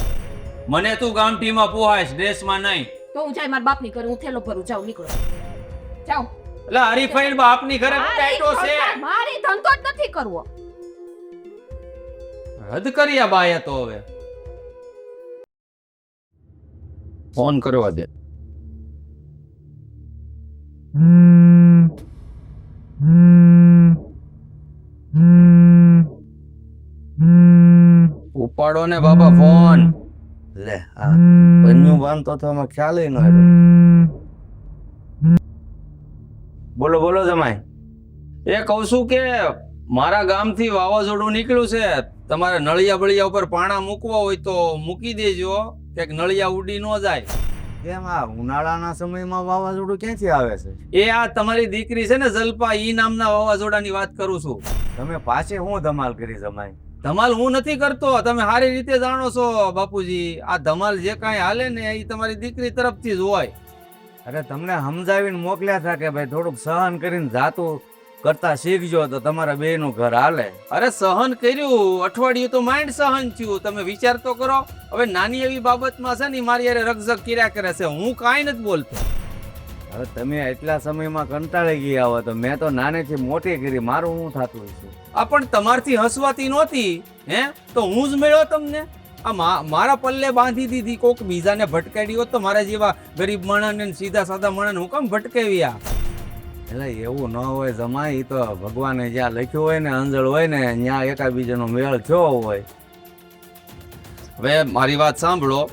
મને તું ગામઠીમાં પોહાઈશ, ડ્રેસમાં નહીં. તો હું જાય મારા બાપની ઘરે, હું થેલો ભરું જાઉં નીકળો જાઉં. એટલે હરીફાઈ બાપની ઘરે બેઠો છે. મારી ધંધો જ નથી કરવો. હદ કર્યા બાએ તો હવે ફોન કરવા દે. ઉપાડો ને બાબા ફોન. લે આ બન્યું બાંધતો તો આમાં ખ્યાલ ન આવ્યો. બોલો બોલો જમાઈ. એ કહું છું કે મારા ગામથી વાવાઝોડું નીકળ્યું છે, તમારે નળિયા બળિયા ઉપર પાણા મૂકવા હોય તો મૂકી દેજો, કે નળિયા ઉડી ન જાય. કેમ આ ઉનાળાના સમયમાં વાવાઝોડું ક્યાંથી આવે છે? એ આ તમારી દીકરી છે ને જલ્પા, ઈ નામના વાવાઝોડાની વાત કરું છું. તમે પાછી હું ધમાલ કરી જમાઈ? ધમાલ હું નથી કરતો, તમે સારી રીતે જાણો છો બાપુજી. આ ધમાલ જે કાંઈ હાલે ને એ તમારી દીકરી તરફથી જ હોય. અરે તમને સમજાવીને મોકલ્યા હતા કે ભાઈ થોડુંક સહન કરીને જાતું કરતા શીખજો તો તમારા બેયનું ઘર હાલે. અરે સહન કર્યું, અઠવાડિયું તો માઇન્ડ સહન થયું. તમે વિચાર તો કરો. હવે નાની એવી બાબતમાં છે ને ઈ મારી યારે રકઝક કર્યા કરે છે, હું કાંઈ નથી બોલતો. હવે તમે એટલા સમયમાં કંટાળી ગયા હો તો મેં તો નાનેથી મોટી કરી, મારું શું થતું હશે? આ પણ તમારથી હસવાતી નહોતી હે, તો હું જ મળ્યો તમને. આ મારા પલ્લે બાંધી દીધી, કોક બીજાને ભટકાડી હોત તો મારા જેવા ગરીબ માણસને સીધા સાદા માણસને હું કેમ ભટકાવ્યા? એટલે એવું ન હોય જમાઈ, ઈ તો ભગવાને જ્યાં લખ્યું હોય ને અંજળ હોય ને ત્યાં એકાબીજાનો મેળ થયો હોય. હવે મારી વાત સાંભળો.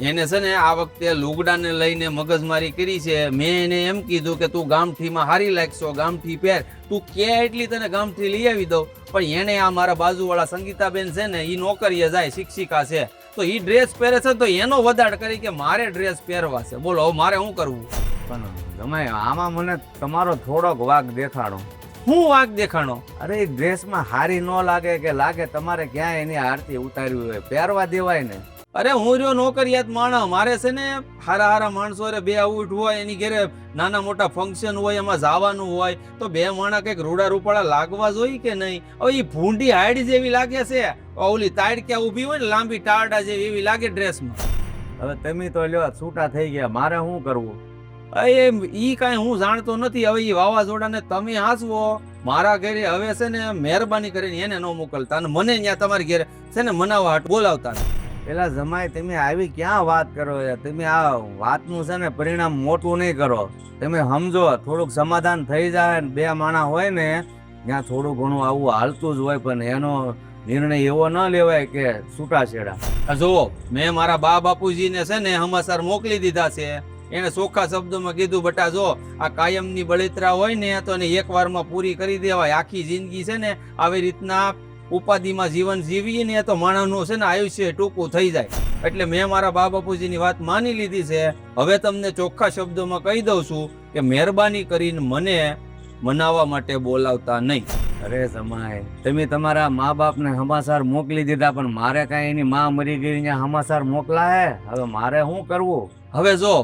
એને છે ને આ વખતે લુગડાને લઈને મગજમારી કરી છે. મેં એને એમ કીધું કે તું ગામઠીમાં હારી લાગશો, ગામઠી પહેર, તું કે એટલી તને ગામઠી લઈ આવી દઉં. પણ એને આ મારા બાજુવાળા સંગીતાબેન છે ને એ નોકરીએ જાય, શિક્ષિકા છે, તો એ ડ્રેસ પહેરે છે તો એનો વધાડ કરી કે મારે ડ્રેસ પહેરવા છે. બોલો હવે મારે શું કરવું? પણ જમાઈ આમાં મને તમારો થોડોક વાગ દેખાડો. હું વાંક દેખાણો? અરે એ ડ્રેસમાં હારી ન લાગે કે લાગે તમારે ક્યાંય એની આરતી ઉતારવી હોય, પહેરવા દેવાય ને. અરે હું રહ્યો નોકરિયાત માણસ, મારે છે ને હારા હારા માણસો બે ઉઠ હોય, એની ઘરે નાના મોટા ફંક્શન હોય, એમાં જવાનું હોય તો બે માણા કંઈક રૂડા રૂપાળા લાગવા જોઈએ કે નહીં? હવે એ ભૂંડી હાડી જેવી લાગે છે, ઓલી તાડક્યા ઊભી હોય ને લાંબી ટારડા જેવી એવી લાગે ડ્રેસમાં. હવે તમે તો લ્યો છૂટા થઈ ગયા, મારે શું કરવું? ઈ કાંઈ હું જાણતો નથી. હવે એ વાવાઝોડાને તમે હાંસવો મારા ઘરે હવે છે ને મહેરબાની કરીને એને ન મોકલતા, અને મને ત્યાં તમારી ઘરે છે ને મનાવવા હાટ બોલાવતા. પેલા જમાઈ તમે આવી ક્યાં વાત કરો છો? તમે આ વાતનું છે ને પરિણામ મોટું નહીં કરો. તમે સમજો થોડુંક સમાધાન થઈ જાય ને બે માણા હોય ને ત્યાં થોડું ઘણું આવું હાલતું જ હોય, પણ એનો નિર્ણય એવો ન લેવાય કે છૂટાછેડા. જુઓ મેં મારા બા બાપુજીને છે ને સમાચાર મોકલી દીધા છે. એને ચોખ્ખા શબ્દોમાં કીધું, બટા જો આ કાયમની બળતરા હોય ને તો એને એક વારમાં પૂરી કરી દેવાય. આખી જિંદગી છે ને આવી રીતના ઉપાધિમાં જીવન જીવીએ ને તો માણસનું છે ને આયુષ્ય ટૂંકું થઈ જાય. એટલે મેં મારા બા બાપુજીની વાત માની લીધી છે. હવે તમને ચોખ્ખા શબ્દોમાં કહી દઉં છું કે મહેરબાની કરીને મને મનાવવા માટે બોલાવતા નહીં. અરે જમાઈ તમે તમારા મા બાપને સમાચાર મોકલી દીધા, પણ મારે કાંઈ એની માં મરી ગઈ ત્યાં સમાચાર મોકલા હે? હવે મારે શું કરવું? હવે જો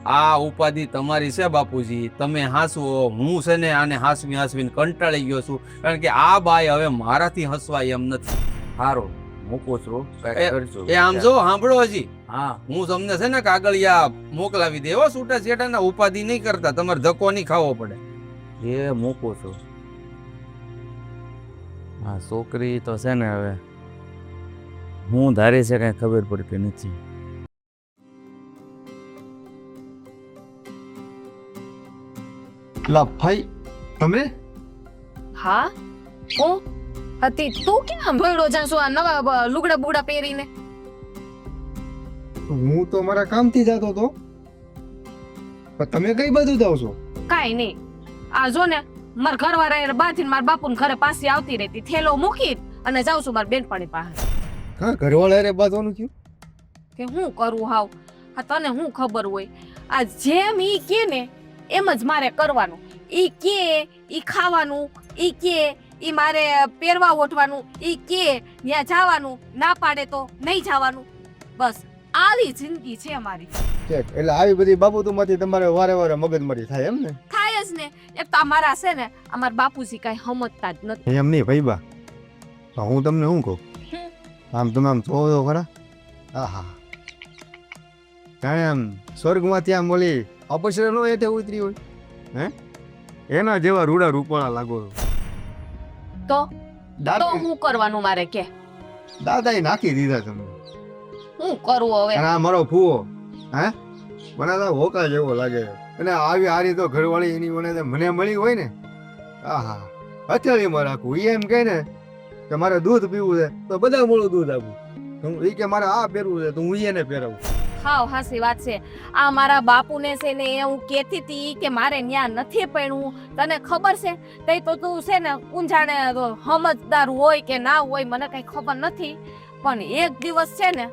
આ ઉપાધિ તમારી છે બાપુજી, તમે હાંસવો. હું છે ને આને હાંસવીને કંટાળી ગયો છું, કારણ કે આ બાય હવે મારાથી હસવાય એમ નથી. સારું મૂકું છું, કાંઈ કરશું. એ આમ જો સાંભળો, હજી હા હું તમને છે ને કાગળિયા મોકલાવી દેવો છૂટા છેટા, ઉપાધિ નહીં કરતા, તમારે ધક્કો નહીં ખાવો પડે. એ મૂકું છું. હા છોકરી તો છે ને હવે હું ધારી છે કાંઈ ખબર પડતી નથી. લા ભાઈ તમે હા હું હતી. તું ક્યાં ભોયડો જાશું આ નવા લુગડા બુગડા પહેરીને? હું તો મારા કામથી જતો હતો, પણ તમે કઈ બાજુ જાવ છો? કાઈ નહીં, આ જો ને મારા ઘરવાળા બાથી મારા બાપુ ઘરે પાસે આવતી રહેતી, થેલો મૂકી અને જાઉં છું મારા બેનપણી પાસે. હા, ઘરવાળા રે બાજવાનું થયું. કે હું કરું હાવ? આ તને હું ખબર હોય? આ જેમ ઈ કે ને એમ જ મારે કરવાનું. ઈ કે ઈ ખાવાનું, ઈ કે ઈ મારે પહેરવા ઓઠવાનું, ઈ કે ત્યાં જવાનું, ના પાડે તો નહીં જવાનું. બસ આવી જિંદગી છે મારી. એટલે આવી બધી બાબતોમાંથી તમારે વારે વારે મગજમારી થાય એમ ને? થાય જ ને. એક તો અમારા છે ને અમારા બાપુજી કઈ સમજતા જ નથી. એમ નહીં ભાઈ બા, હું તમને શું કહું, આમ તમે આમ જોવો ખરા, આહા જાણે આમ સ્વર્ગમાંથી આમ બોલી અપસરા નો હેઠે ઉતરી હોય, હે એના જેવા રૂડા રૂપાળા લાગો. તો દાદા હું કરવાનું મારે કે? દાદાએ નાખી દીધા તમને. હું કરું હવે? અને આ મારો ફૂવો, હે મને તો હોકા જેવો લાગે. અને આવી હારી તો ઘરવાળી એની મને મળી હોય ને, આહા હથેળીમાં રાખવું. એ એમ કહે ને કે મારે દૂધ પીવું છે તો બધા મોડું દૂધ આપું, એ કે મારે આ પહેરવું છે તો હું એને પહેરાવું. હાવ હાસી વાત છે. આ મારા બાપુને છે ને એ હું કહેતી હતી કે મારે ન્યા નથી પડવું. તને ખબર છે તઈ તો તું છે ને ઊંઝાણે સમજદાર હોય કે ના હોય મને કઈ ખબર નથી, પણ એક દિવસ છે ને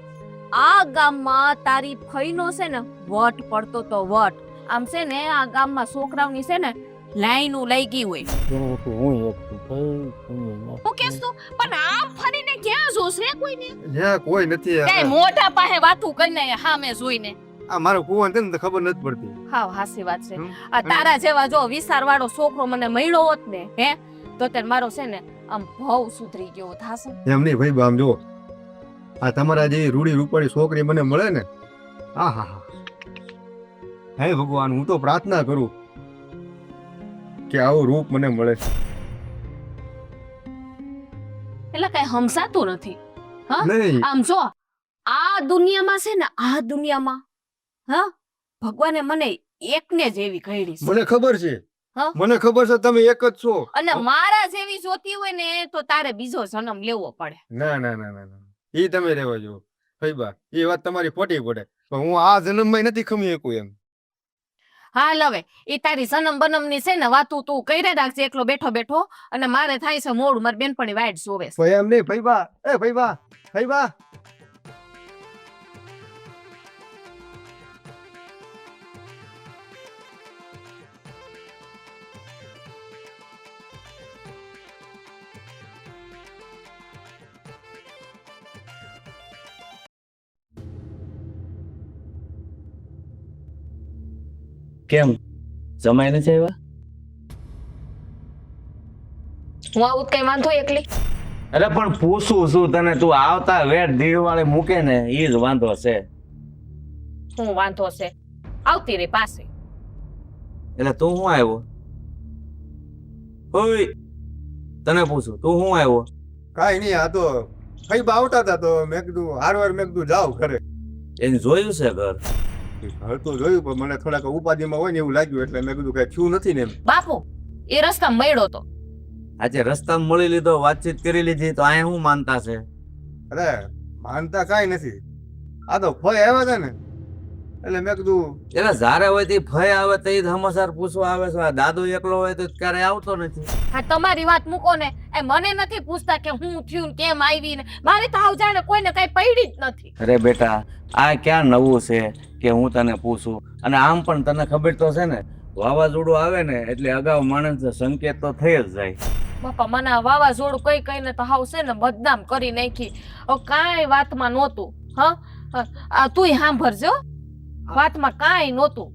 આ ગામમાં તારી ફઈનો છે ને વટ પડતો તો વટ. આમ છે ને આ ગામમાં છોકરાઓની છે ને લાઈનું લઈ ગઈ હોય. હું કેસ તું પણ આમ ફરીને ક્યાં જોશે કોઈને? જ્યાં કોઈ નથી. કઈ મોઢા પાસે વાતું કરીને સામે જોઈને. આ મારો કુવાન છે ને ખબર નથી પડતી. હાવ હાસી વાત છે. આ તારા જેવા જો વિસ્તારવાળો છોકરો મને મળ્યો હોત ને હે તો તે મારો છે ને આમ ભાવ સુધરી ગયો થાશે. એમ નહીં ભાઈ આમ જો, આ તમારા જેવી રૂડી રૂપાળી છોકરી મને મળે ને, આહા હે ભગવાન, હું તો પ્રાર્થના કરું કે આવું રૂપ મને મળે. એટલે કઈ સમજાતું નથી. નહીં આમ જો આ દુનિયામાં છે ને આ દુનિયામાં હા ભગવાને મને એકને જ એવી ઘડી છે. મને ખબર છે, હા? મને ખબર છે તમે એક જ છો. અને મારા જેવી જોતી હોય ને તો તારે બીજો જન્મ લેવો પડે. ના ના ના ના ના, એ તમે રહેવા જો ભાઈબા, એ વાત તમારી ખોટી પડે. પણ હું આ જન્મમાં નથી ખમી શકું એમ. હાલ હવે એ તારી સનમ બનમ ની છે ને વાતું તું કઈ રાખજે એકલો બેઠો બેઠો, અને મારે થાય છે મોડું, મારી બેનપણી વાઈટ જોવે છે. ભાઈ એમ નહીં ભાઈબા, એ ભાઈબા ભાઈબા. કેમ જમાઈ નથી આવ્યા? હું આવું કઈ વાંધો એકલી? અરે પણ પૂછું છું તને, તું આવતા વેટ દીડવાળે મૂકે ને એ જ વાંધો છે. હું વાંધો છે? આવતી રે પાસે. એટલે તું શું આવ્યો? ઓય તને પૂછું તું શું આવ્યો? કાઈ નહીં, આ તો ભાઈબા આવતા હતા તો મેં કીધું હારવાર મેં કીધું જાઓ ઘરે. એને જોયું છે ઘર? ઘર તો જોયું પણ મને થોડાક ઉપાધિમાં હોય ને એવું લાગ્યું એટલે મેં કીધું કઈ થયું નથી ને એમ. બાપુ એ રસ્તા મળ્યો તો આજે રસ્તામાં મળી લીધો, વાતચીત કરી લીધી, તો અહીંયા શું માનતા છે? અરે માનતા કાઈ નથી, આ તો ફઈ આવ્યા હતા ને એટલે મેં કીધું એટલે જારે હોય તે ભય આવે તે સમાચાર પૂછવા આવે છે. આ દાદુ એકલો હોય તો ક્યારે આવતો નથી. હા તમારી વાત મૂકો ને, એ મને નથી પૂછતા કે હું થયું ને કેમ આવી ને, મારી તો આવ જાણે કોઈને કઈ પડી જ નથી. અરે બેટા આ ક્યાં નવું છે કે હું તને પૂછું? અને આમ પણ તને ખબર તો છે ને વાવાઝોડું આવે ને એટલે અગાઉ માણસ સંકેત તો થઈ જ જાય. બાપા મને આ વાવાઝોડું કઈ કઈને તો હાવ છે ને બદનામ કરી નાખી. હવે કાંઈ વાતમાં નહોતું. હા આ તુંય સાંભળજો, વાતમાં કાંઈ નહોતું.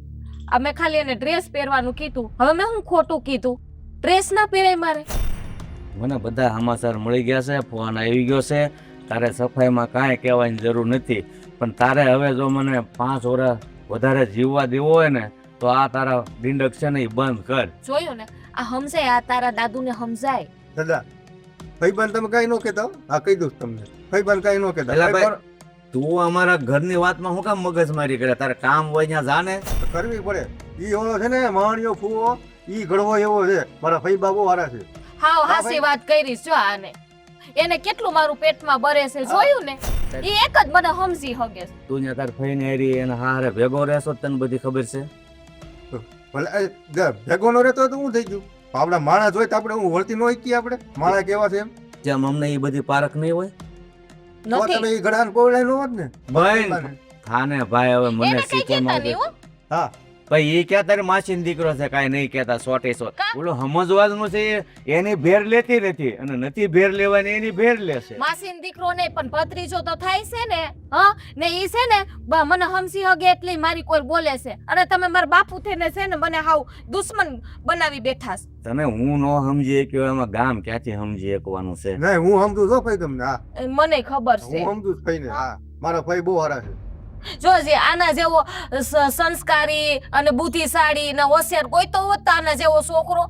અમે ખાલી એને ડ્રેસ પહેરવાનું કીધું. હવે મેં હું ખોટું કીધું? ડ્રેસ ના પહેરાય મારે? મને બધા સમાચાર મળી ગયા છે, ફોન આવી ગયો છે. તારે સફાઈમાં કાંઈ કહેવાની જરૂર નથી, પણ તારે હવે જો મને 5 વર્ષ વધારે જીવવા દેવો હોય ને તો આ તારા ડિંડક છે ને એ બંધ કર. જોયું ને આ સમજાય, આ તારા દાદુને સમજાય. દાદા ભાઈબાન તમે કઈ ન કહેતા? હા કહી દઉં તમને, ભાઈબાન કઈ ન કહેતા. એટલે ભાઈ તું અમારા ઘરની વાતમાં શું કામ મગજમારી કરે? તારે કામ હોય ત્યાં જાને કરવી પડે. ઈ ઓળો છે ને માણ્યો ફૂવો ઈ ઘડવો એવો છે, મારા ફઈ બાબુ વાળા છે. હાવ હા, હાસી ભાઈ. વાત કરીશ જો આને એને કેટલું મારું પેટમાં બરે છે જોયું ને એ એક જ મને સમજી હગે છે. તું ને તાર ફઈને હારી એના હારે ભેગો રહેશો તો તને બધી ખબર છે. ભલે ભેગો નો રહેતો તો શું થઈ ગયું? આપણા માણસ હોય તો આપણે હું વળતી ન હોય કે આપણે માણસ કેવા છે એમ જેમ અમને એ બધી પારખ નહીં હોય. તો નથી તમે ઈ ઘડાને પોવડાય નો હોત ને. ભાઈ થાને ભાઈ હવે મને એને કઈ શીખવા કહેતા નહીં હો. હા ભાઈ એ ક્યાં તારી માસીનો દીકરો છે કાંઈ નહીં કહેતા સોટે સો ઓલો સમજવાનું છે એની ભેર લેતી રહેતી અને નથી ભેર લેવાની એની ભેર લેશે. માસીનો દીકરો નહીં પણ ભત્રીજો તો થાય છે ને હા ને ઈ છે ને મને હમસી હગે એટલે ઈ મારી કોઈ બોલે છે અને તમે મારા બાપુ થઈને છે ને મને હાવ દુશ્મન બનાવી બેઠા છો. તને હું નો સમજી કે એમાં ગામ ક્યાંથી સમજી શકવાનું છે. નહીં હું સમજુ છો ભાઈ તમને. હા એ મને ખબર છે હું સમજુ છું ભાઈને. હા મારા ભાઈ બહુ સારા છે. જોજે આના જેવો સંસ્કારી અને બુદ્ધિશાળી ને હોશિયાર કોઈ તો હોત તો આના જેવો છોકરો.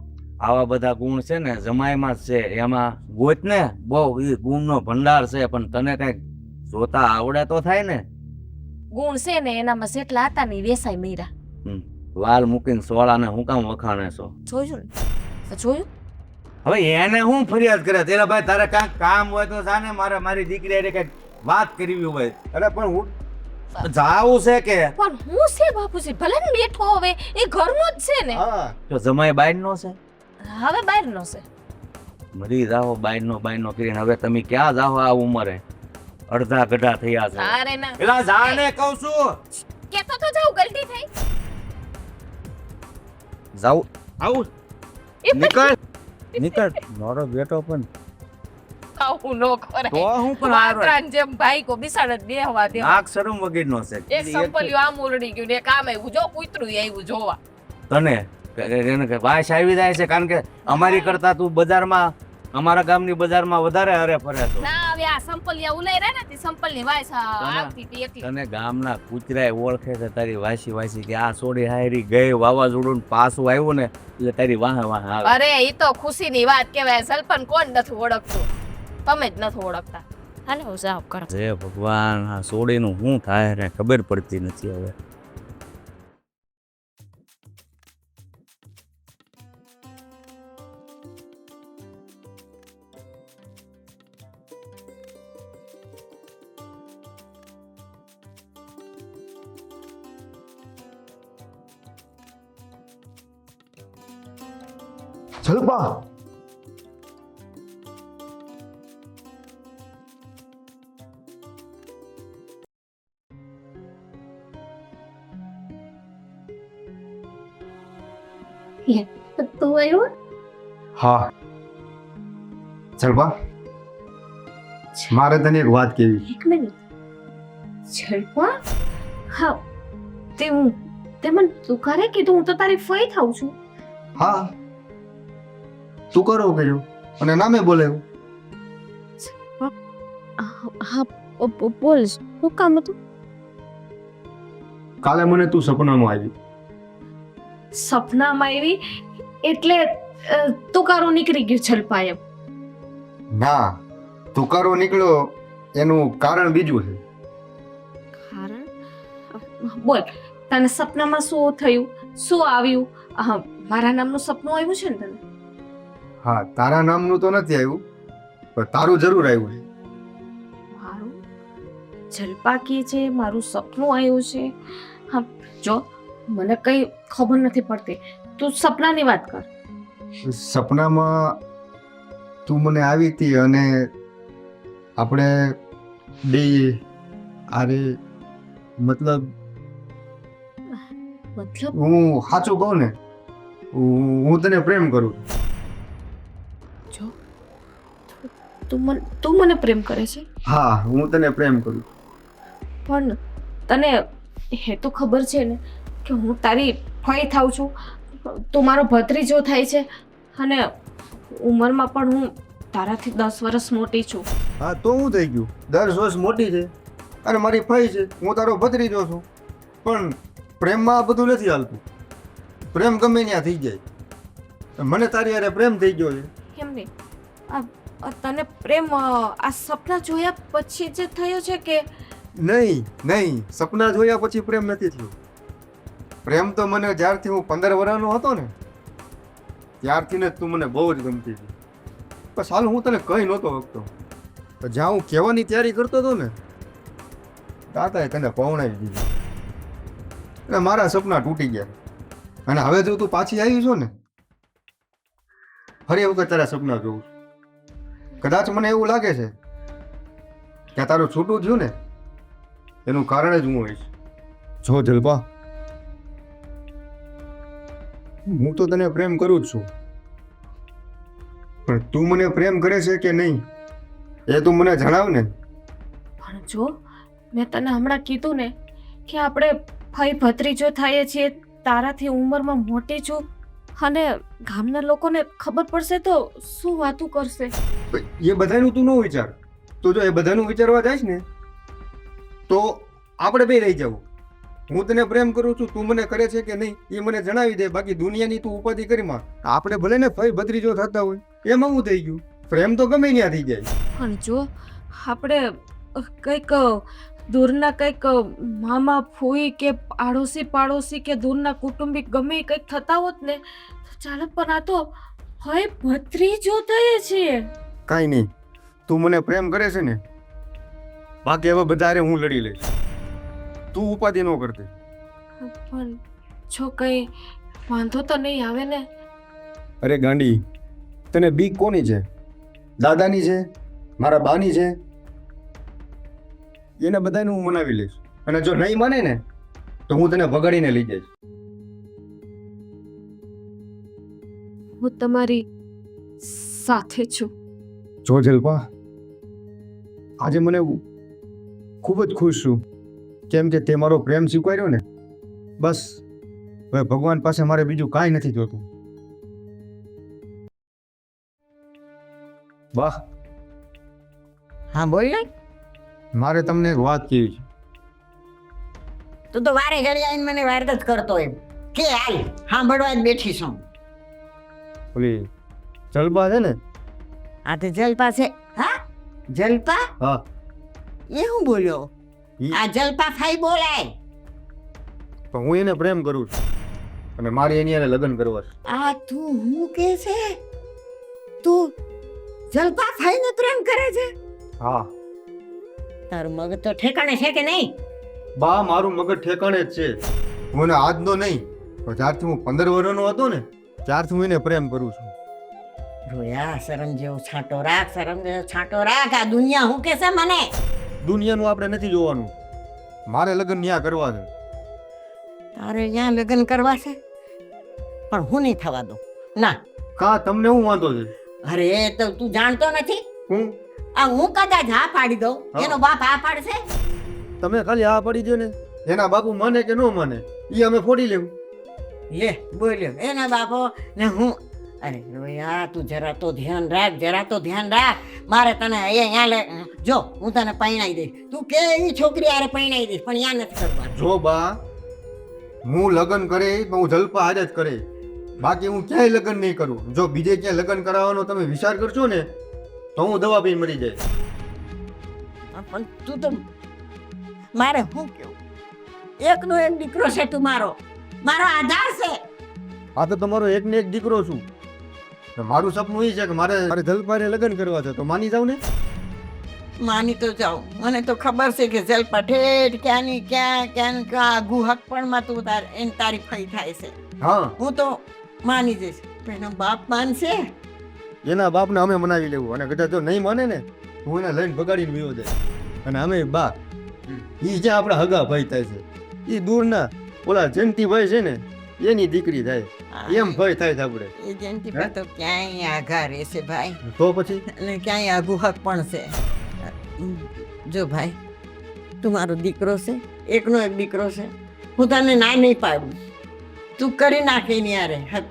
આવા બધા ગુણ છે ને જમાઈમાં જ છે, એમાં ગોત ને બહુ એ ગુણનો ભંડાર છે, પણ તને કઈક જોતા આવડે તો થાય ને. ગુણ છે ને એનામાં જેટલા હતા ને ઈ વેસાઈ મર્યા. વાલ મૂકીને સોળાને હું કામ વખાણે છો? જોયું ને જોયું હવે એને હું ફરિયાદ કરે? તેરા ભાઈ તારે કાંઈક કામ હોય તો જાને મારે મારી દીકરી હારે કઈક વાત કરવી હોય. અરે પણ હું જાવું છે કે પણ હું છે બાપુજી ભલે ને બેઠો હવે એ ઘરનો જ છે ને. હા જો જમાઈ બાયનો છે હવે બહારનો છે. મરી જાઓ બાયનો કરીને હવે તમે ક્યાં જાઓ આ ઉંમરે? અડધા ગઢા થયા છે. અરે ના પેલા જાને કહું છું કેતો તો જાવ ગલતી થઈ. જાઉં આવું એ નીકળ નીકળ મારો બેટો પણ આવું નો કરે. તો હું પણ હારો વાતરાન જેમ ભાઈ કો બિસાડ જ બેહવા દે. નાક શરમ વગરનો છે. એક સંપલ્યું આમ ઉલડી ગયું ને એક આમ આવ્યું જો કૂતરું આવ્યું જોવા. તને એને કે વાસ આવી જાય છે કારણ કે અમારી કરતા તું બજારમાં અમારા ગામની બજારમાં વધારે હરે ફરે છો. ના હવે આ સંપલિયા ઉલાઈ રહ્યા ને તે સંપલની વાયસ આવતી હતી એકલી. તને ગામના કૂતરાય ઓળખે છે તારી વાસી કે આ સોડી હાયરી ગઈ વાવાઝોડું પાછું આવ્યું ને એટલે તારી વાહ આવે. અરે ઈ તો ખુશીની વાત કહેવાય. સલપન કોણ નથી ઓળખતું? તમે જ નથી ઓળખતા. હાલે હું જાવ કર. જય ભગવાન આ સોડીનું શું થાય ને ખબર પડતી નથી હવે. જલપા તું આવ્યો? હા જલપા મારે તને એક વાત કેવી. એક મિનિટ. જલપા હા તે મને તુકારે કીધું હું તો તારી ફઈ થાઉં છું. હા તું કરો કર્યું અને નામે બોલાવ્યું. હા બોલ શું કામ હતું? કાલે મને તું સપનામાં આવી. સપનામાં આવી એટલે તુકારો નીકળી ગયું જલપા એમ? ના તુકારો નીકળ્યો એનું કારણ બીજું છે. કારણ બોલ તને સપનામાં શું થયું શું આવ્યું? મારા નામનું સપનું આવ્યું છે ને તને? હા તારા નામનું તો નથી આવ્યું પણ તારું જરૂર આવ્યું છે. મારું જલપા કે છે મારું સપનું આવ્યું છે. હા જો મને કઈ ખબર નથી પડતી. તું સપનાની વાત કર. સપનામાં તું મને આવી હતી અને આપણે બે અરે મતલબ હું સાચું કહું ને હું તને પ્રેમ કરું છું. જો તું મને પ્રેમ કરે છે હા હું તને પ્રેમ કરું. પણ તને એ તો ખબર છે ને કે હું તારી ફઈ થાઉં છું. તું મારો ભત્રીજો થાય છે અને ઉંમરમાં પણ હું તારાથી 10 વર્ષ મોટી છું. હા તો હું થઈ ગયું 10 વર્ષ મોટી છે અને મારી ફઈ છે હું તારો ભત્રીજો છું પણ પ્રેમમાં આ બધું નથી હાલતું. પ્રેમ ગમે ત્યાં થઈ જાય. મને તારી હારે પ્રેમ થઈ ગયો છે. કેમ નહીં? તને પ્રેમ આ સપના જોયા પછી જ થયો છે કે? નહીં સપના જોયા પછી પ્રેમ નથી થયો. પ્રેમ તો મને જ્યારથી હું 15 વર્ષનો હતો ને ત્યારથી ને તું મને બહુ જ ગમતી હતી. બસ હાલ હું તને કઈ નહોતો વખતો. તો જ્યાં હું કહેવાની તૈયારી કરતો હતો ને દાદાએ તને પવણાવી દીધી અને મારા સપના તૂટી ગયા. અને હવે જો તું પાછી આવી છો ને ફરી વખત તારા સપના જોઉં છું. કદાચ મને એવું લાગે છે કે તારું છૂટું થયું ને એનું કારણ જ હું હોઈશ. જો જલપા, હું તો તને પ્રેમ કરું જ છું, પણ તું મને પ્રેમ કરે છે કે નહીં એ તું મને જણાવ ને. પણ જો મેં તને હમણાં કીધું ને કે આપણે ભાઈ ભત્રીજો થઈએ છીએ, તારાથી ઉંમરમાં મોટી છું, અને ગામના લોકોને ખબર પડશે તો શું વાતું કરશે. એ બધાનું તું ન વિચાર. તું જો એ બધાનું વિચારવા જાય ને તો આપણે બે રહી જવું. હું તને પ્રેમ કરું છું, તું મને કરે છે કે નહીં એ મને જણાવી દે. બાકી દુનિયાની તું ઉપાધિ કરીમાં આપણે ભલે ને ભાઈ ભત્રીજો થતા હોય એમાં હું થઈ ગયું. પ્રેમ તો ગમે ત્યાં થઈ જાય. પણ જો આપણે કંઈક દૂરના કંઈક મામા ફોઈ કે આડોશી પાડોશી કે દૂરના કુટુંબિક ગમે એ કંઈક થતા હોત ને તો ચાલે, પણ આ તો ભાઈ ભત્રીજો થઈએ છીએ. કાંઈ નહીં, તું મને પ્રેમ કરે છે ને, બાકી હવે વધારે હું લડી લઈશ. તું ઉપાધિ ન કરતી. પણ જો કંઈ વાંધો તો નહીં આવે ને? અરે ગાંડી, તને બીક કોની છે? દાદાની છે, મારા બાની છે? એને બધાને હું મનાવી લઈશ. અને જો નહીં માને ને તો હું તને ભગાડીને લઈ જઈશ. હું તમારી સાથે છું. જો જલપા, આજે મને ખૂબ જ ખુશ છું, કેમ કે તે મારો પ્રેમ સ્વીકાર્યો ને. બસ હવે ભગવાન પાસે મારે બીજું કાંઈ નથી જોતું. વાહ, હા બોલ ને. મારે તમને એક વાત કહેવી છે. તું તો વારે ઘડી આવીને મને વાર્તા જ કરતો એમ કે હાલ સાંભળવા જ બેઠી છું. ઓલી જલપા છે ને, આ તો જલપા છે. હા જલપા? હા, એ હું બોલ્યો? આ જલપા ફાઈ બોલાય. પણ હું એને પ્રેમ કરું છું અને મારે એની હારે લગ્ન કરવા છે. આ તું હું કે છે? તું જલપા ફાઈને પ્રેમ કરે છે? હા તારું મગજ તો ઠેકાણે છે કે નહીં? બા, મારું મગજ ઠેકાણે જ છે. હું એને આજનો નહીં પણ જ્યારથી હું 15 વર્ષનો હતો ને ત્યારથી હું એને પ્રેમ કરું છું. રોયા, શરમ જેવો છાંટો રાખ, શરમ જેવો છાંટો રાખ. આ દુનિયા હું કે છે મને? દુનિયાનું આપણે નથી જોવાનું, મારે લગ્ન ન્યા કરવા છે. તારે ત્યાં લગ્ન કરવા છે? પણ હું નહીં થવા દઉં. ના. કા તમને હું વાંધો છે? અરે તો તું જાણતો નથી? હું આ હું કદાચ હા પાડી દઉં, હા. એનો બાપ હા પાડશે? તમે ખાલી આ પડી દો ને, એના બાપુ માને કે ન માને એ અમે ફોડી લેવું. લે બોલ્યો એના બાપો ને હું. અરે રોયા, તું જરા તો ધ્યાન રાખ, જરા તો ધ્યાન રાખ. મારે તને અહીંયા જો હું તને પરણાવી દઈશ. તું કે એવી છોકરી આરે પરણાવી દઈશ, પણ યા નથી કરવાનું. જો બા, હું લગ્ન કરે તો હું જલપા હારે જ કરે, બાકી હું ક્યાંય લગ્ન નહીં કરું. જો બીજે ક્યાંય લગ્ન કરાવવાનો તમે વિચાર કરશો ને તો હું દવા પીને મરી જાય. પણ તું તો મારે શું કેવું? એકનો એક દીકરો છે તું, મારો આધાર છે. આ તો તમારો એક ને એક દીકરો છું. તો મારું સપનું એ છે કે મારે જલપાને લગ્ન કરવા છે, તો માની જાવ ને. માની તો જાઉં, મને તો ખબર છે કે જલપા ઠેઠ ક્યાંની ક્યાં ગુહક પણ માં તું તારી ફઈ થાય છે. હા, હું તો માની જઈશ, પણ એનો બાપ માનશે? એના બાપને અમે મનાવી લેવું, અને કદાચ જો નહીં માને ને હું એને લઈને ભગાડીને વયો જાય. અને અમે બા, એ જ્યાં આપણા હગા ભાઈ થાય છે, એ દૂરના ઓલા જયંતિભાઈ છે ને એની દીકરી થાય, એમ ભાઈ થાય છે આપણે. એ જયંતિ પર તો ક્યાંય આઘા રહેશે ભાઈ, તો પછી અને ક્યાંય આઘું હક પણ છે. જો ભાઈ, તું મારો દીકરો છે, એકનો એક દીકરો છે. હું તને ના નહીં પાડું, તું કરી નાખે એની યારે હક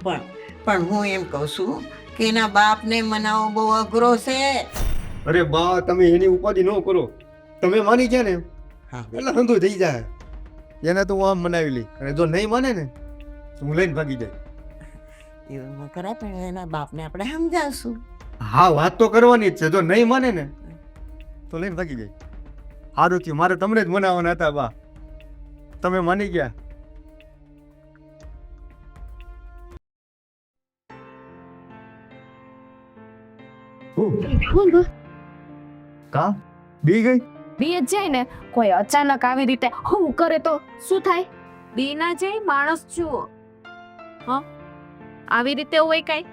પણ હું એમ કહું છું કે એના બાપને મનાવવો બહુ અઘરો છે. અરે બા, તમે એની ઉપાધિ ન કરો. તમે માની ગયા ને એટલે હંધુ થઈ જાય. એને તો હું આમ મનાવી લઈ, અને જો નહીં માને ને તો હું લઈને ભાગી જાય. એવું ન કરાય, પણ એના બાપને આપણે સમજાવશું. હા, વાત તો કરવાની જ છે. જો નહીં માને ને તો લઈને ભાગી જાય. સારું થયું, મારે તમને જ મનાવવાના હતા બા, તમે માની ગયા. કા બી ગઈ બી જ જાય ને, કોઈ અચાનક આવી રીતે હું કરે તો શું થાય? બી ના જાય, માણસ જુઓ. હા, આવી રીતે હોય કઈ?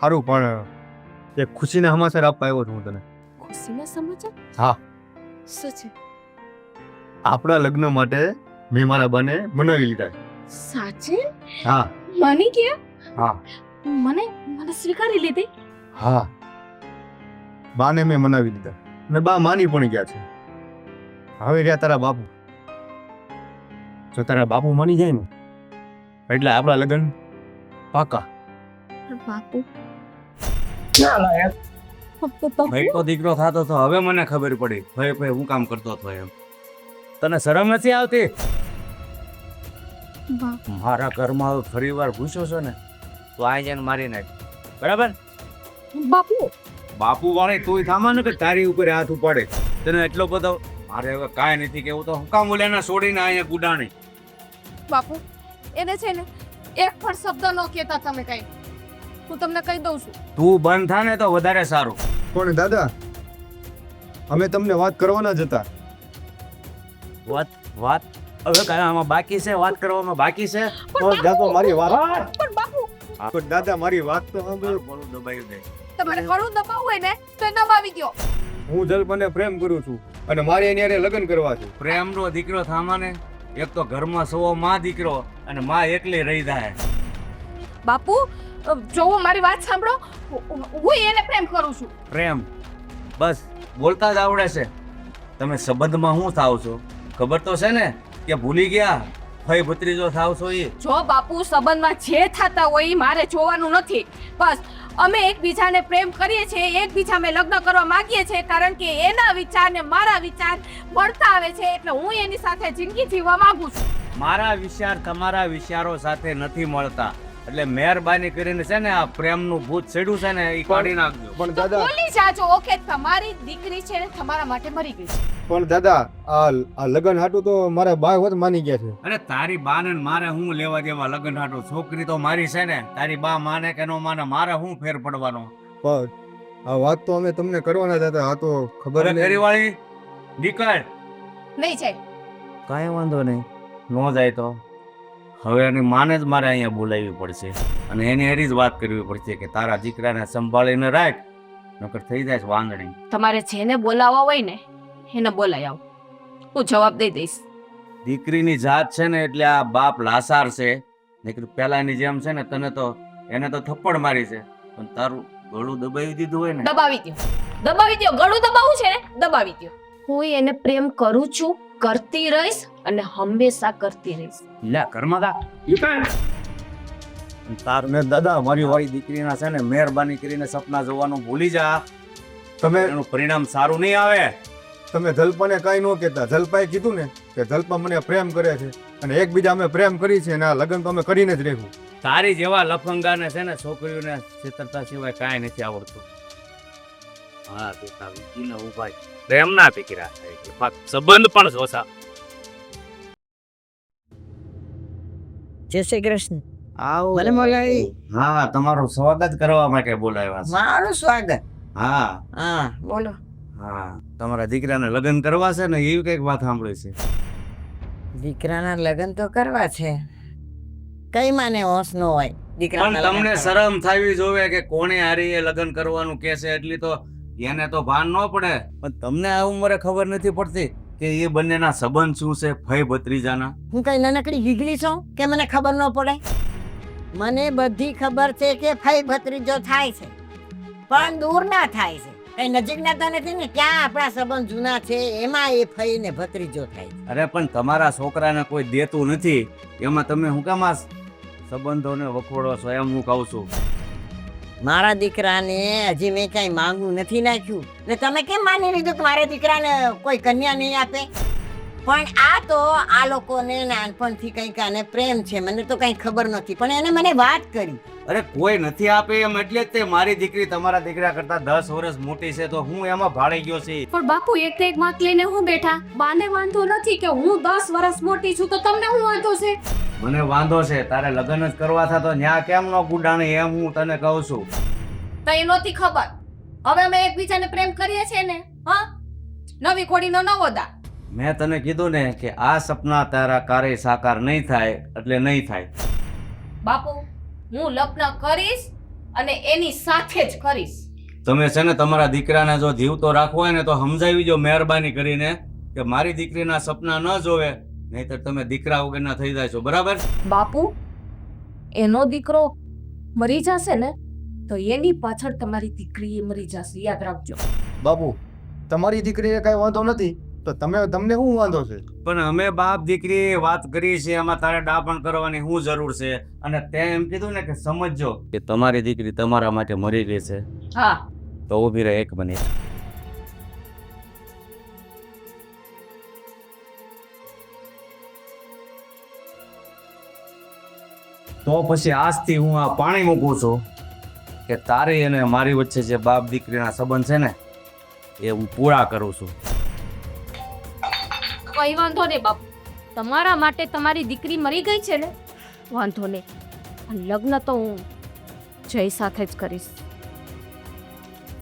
સારું, પણ એક ખુશીના સમાચાર આપવા આવ્યો છું હું તને. ખુશીના સમાચાર? હા. શું છે? આપણા લગ્ન માટે મેં મારા બાને મનાવી લીધા. સાચે? હા માની ગયા? હા મને સ્વીકારી લીધી? હા, બાને મેં મનાવી લીધા અને બા માની પણ ગયા છે. હવે રહ્યા તારા બાપુ. જો તારા બાપુ માની જાય ને એટલે આપણા લગ્ન પાકા. બાપુ ભાઈ તો દીકરો થતો તો હવે મને ખબર પડી ભાઈ ભાઈ હું કામ કરતો હતો એમ. તને શરમ નથી આવતી? મારા ઘરમાં ફરી વાર ઘૂસ્યો છો ને તો આ જઈને મારી નાખ, બરાબર? બાપુ બાપુ વાળે તું થામા ને કે તારી ઉપર હાથ ઉપાડે. તને એટલો બધો મારે હવે કાંઈ નથી કેવું તો હું કામ ઓલાને છોડીને અહીંયા ગુડાણી. બાપુ એને છે ને એક પણ શબ્દ ન કહેતા તમે કઈ. હું તમને કહી દઉં છું. તું બંધ થા ને તો વધારે સારું. પણ દાદા, અમે તમને વાત કરવાના જ હતા. વાત હવે કાંઈ આમાં બાકી છે? વાત કરવામાં બાકી છે? દાદા મારી વાત પણ બાપુ પણ દાદા મારી વાત તો સાંભળો. બોલું દબાયું દે. તમારે ઘણું દબાવવું હોય ને તો દબાવી દો. હું જલ્પને પ્રેમ કરું છું અને મારે એની હારે લગ્ન કરવા છે. પ્રેમનો દીકરો થામાને એક તો ઘરમાં સવો માં દીકરો અને માં એકલી રહી જાય. બાપુ જો મારી વાત સાંભળો, હું એને પ્રેમ કરું છું. પ્રેમ બસ બોલતા જ આવડે છે. તમે સંબંધમાં શું થાવ છો ખબર તો છે ને કે ભૂલી ગયા ભાઈ ભત્રીજો થાવ છો એ? જો બાપુ સંબંધમાં જે થતા હોય એ મારે જોવાનું નથી. બસ અમે એકબીજાને પ્રેમ કરીએ છીએ, એકબીજા અમે લગ્ન કરવા માંગીએ છીએ કારણ કે એના વિચાર ને મારા વિચાર મળતા આવે છે એટલે હું એની સાથે જિંદગી જીવવા માંગુ છું. મારા વિચાર તમારા વિચારો સાથે નથી મળતા એટલે મહેરબાની કરીને છે ને આ પ્રેમનું ભૂત ચડ્યું છે ને એ કાઢી નાખજો. પણ તો દાદા બોલી જાજો ઓકે, તમારી દીકરી છે ને તમારા માટે મરી ગઈ છે. પણ દાદા આ લગ્ન હાટું તો મારા બા હોત માની ગયા છે. અરે તારી બાને ને મારે હું લેવા દેવા લગ્ન હાટું? છોકરી તો મારી છે ને, તારી બા માને કે નો માને મારે હું ફેર પડવાનો? પણ આ વાત તો અમે તમને કરવાના જ હતા. આ તો ખબર અરે ઘરીવાળી નીકળ. નહીં જાય. કાંઈ વાંધો નહીં, ન જાય તો હવે એની માને જ મારે અહીંયા બોલાવવી પડશે અને એની એની જ વાત કરવી પડશે કે તારા દીકરાને સંભાળીને રાખ, નકર થઈ જાય છે વાંદડી. તમારે જેને બોલાવવા હોય ને એને બોલાવી આવો, હું જવાબ દઈ દઈશ. દીકરીની જાત છે ને એટલે આ બાપ લાસાર છે. નીકળી પેલાની જેમ છે ને તને તો એને તો થપ્પડ મારી છે પણ તારું ગળું દબાવી દીધું હોય ને. દબાવી દો ગળું દબાવવું છે ને દબાવી દો. હું એને પ્રેમ કરું છું, કરતી રહીશ અને હંમેશા કરતી રહીશ. લે ઘરમાં તારને દાદા મારી વાળી દીકરીના છે ને મહેરબાની કરીને સપના જોવાનું ભૂલી જા. તમે એનું પરિણામ સારું નહીં આવે. તમે જલ્પાને કાંઈ ન કહેતા. જલ્પાએ કીધું ને કે જલ્પા મને પ્રેમ કરે છે અને એકબીજા અમે પ્રેમ કરી છે અને આ લગ્ન તો અમે કરીને જ રહેવું. તારી જેવા લફંગાને છે ને છોકરીઓને છેતરતા સિવાય કાંઈ નથી આવડતું. હા બેટા વીટીને ઉભા પ્રેમના પીકરા થાય છે, ફક્ત સંબંધ પણ જોસા. જય શ્રી કૃષ્ણ. આવો. મને બોલાવી? હા તમારું સ્વાગત કરવા માટે બોલાવ્યા છે. મારું સ્વાગત? હા હા બોલો. હા તમારા દીકરાને લગ્ન કરવા છે ને એવી કઈક વાત સાંભળી છે. દીકરાના લગ્ન તો કરવા છે, કઈ માને હોશ ન હોય પણ દીકરાના લગ્ન તમને કરવા. શરમ થવી જોવે કે કોણે હારી એ લગ્ન કરવાનું કે છે એટલી તો એને તો ભાન ન પડે. પણ તમને આ ઉંમરે ખબર નથી પડતી કે એ બંનેના સંબંધ શું છે ભાઈ ભત્રીજાના. હું કઈ નાનકડી ગીગડી છું કે મને ખબર ન પડે? મને બધી ખબર છે કે ભાઈ ભત્રીજો થાય છે પણ દૂર ના થાય છે, કઈ નજીક ના તો નથી ને. ક્યાં આપણા સંબંધ જૂના છે એમાં એ ભાઈ ને ભત્રીજો થાય છે. અરે પણ તમારા છોકરાને કોઈ દેતું નથી એમાં તમે હું કામ આ સંબંધોને વખોડો છો એમ હું કહું છું. મારા દીકરાને હજી મેં કઈ માંગવું નથી નાખ્યું ને તમે કેમ માની લીધું કે મારા દીકરાને કોઈ કન્યા નહીં આપે? પણ આ તો આ લોકોને નાનપણથી કંઈક આને પ્રેમ છે, મને તો કઈ ખબર નથી પણ એને મને વાત કરી. અરે કોઈ નથી આપે એમ એટલે જ તે મારી દીકરી તમારા દીકરા કરતા 10 વર્ષ મોટી છે તો હું એમાં ભાળી ગયો છે. પણ બાપુ એક એક વાત લઈને હું બેઠા, બાને વાંધો નથી કે હું 10 વર્ષ મોટી છું તો તમને શું વાંધો છે? મને વાંધો છે તારે લગ્ન જ કરવા થા તો ન્યા કેમ નો ગુડાણી એમ હું તને કહું છું. તઈ નહોતી ખબર. હવે અમે એકબીજાને પ્રેમ કરીએ છીએ ને? હા, નવી કોડીનો નવો દા. મેં તને કીધું ને કે આ સપના તારા ક્યારેય સાકાર નહીં થાય એટલે નહીં થાય. બાપુ, હું લગ્ન કરીશ અને એની સાથે જ કરીશ. તમે છે ને તમારા દીકરાને જો જીવતો રાખવો હોય ને તો સમજાવી દો મહેરબાની કરીને કે મારી દીકરીના સપના ન જોવે, નહીંતર તમે દીકરા વગરના થઈ જાય છો. બરાબર? બાપુ, એનો દીકરો મરી જશે ને તો એની પાછળ તમારી દીકરી મરી જશે, યાદ રાખજો. બાપુ તમારી દીકરીને કઈ વાંધો નથી તો તમને શું વાંધો છે? પણ અમે બાપ દીકરી વાત કરી છે, એમાં તારે ડાપણ કરવાની શું જરૂર છે? અને તે એમ કીધું ને કે સમજજો કે તમારી દીકરી તમારા માટે મરી ગઈ છે. હા, તો ઊભી રહે 1 મિનિટ. તો પછી આજથી હું આ પાણી મૂકું છું કે તારી અને મારી વચ્ચે જે બાપ દીકરીના સંબંધ છે ને એ હું પૂરા કરું છું. કઈ વાંધો નહીં બાપુ, તમારા માટે તમારી દીકરી મરી ગઈ છે ને, વાંધો નહીં. લગ્ન તો હું જય સાથે જ કરીશ.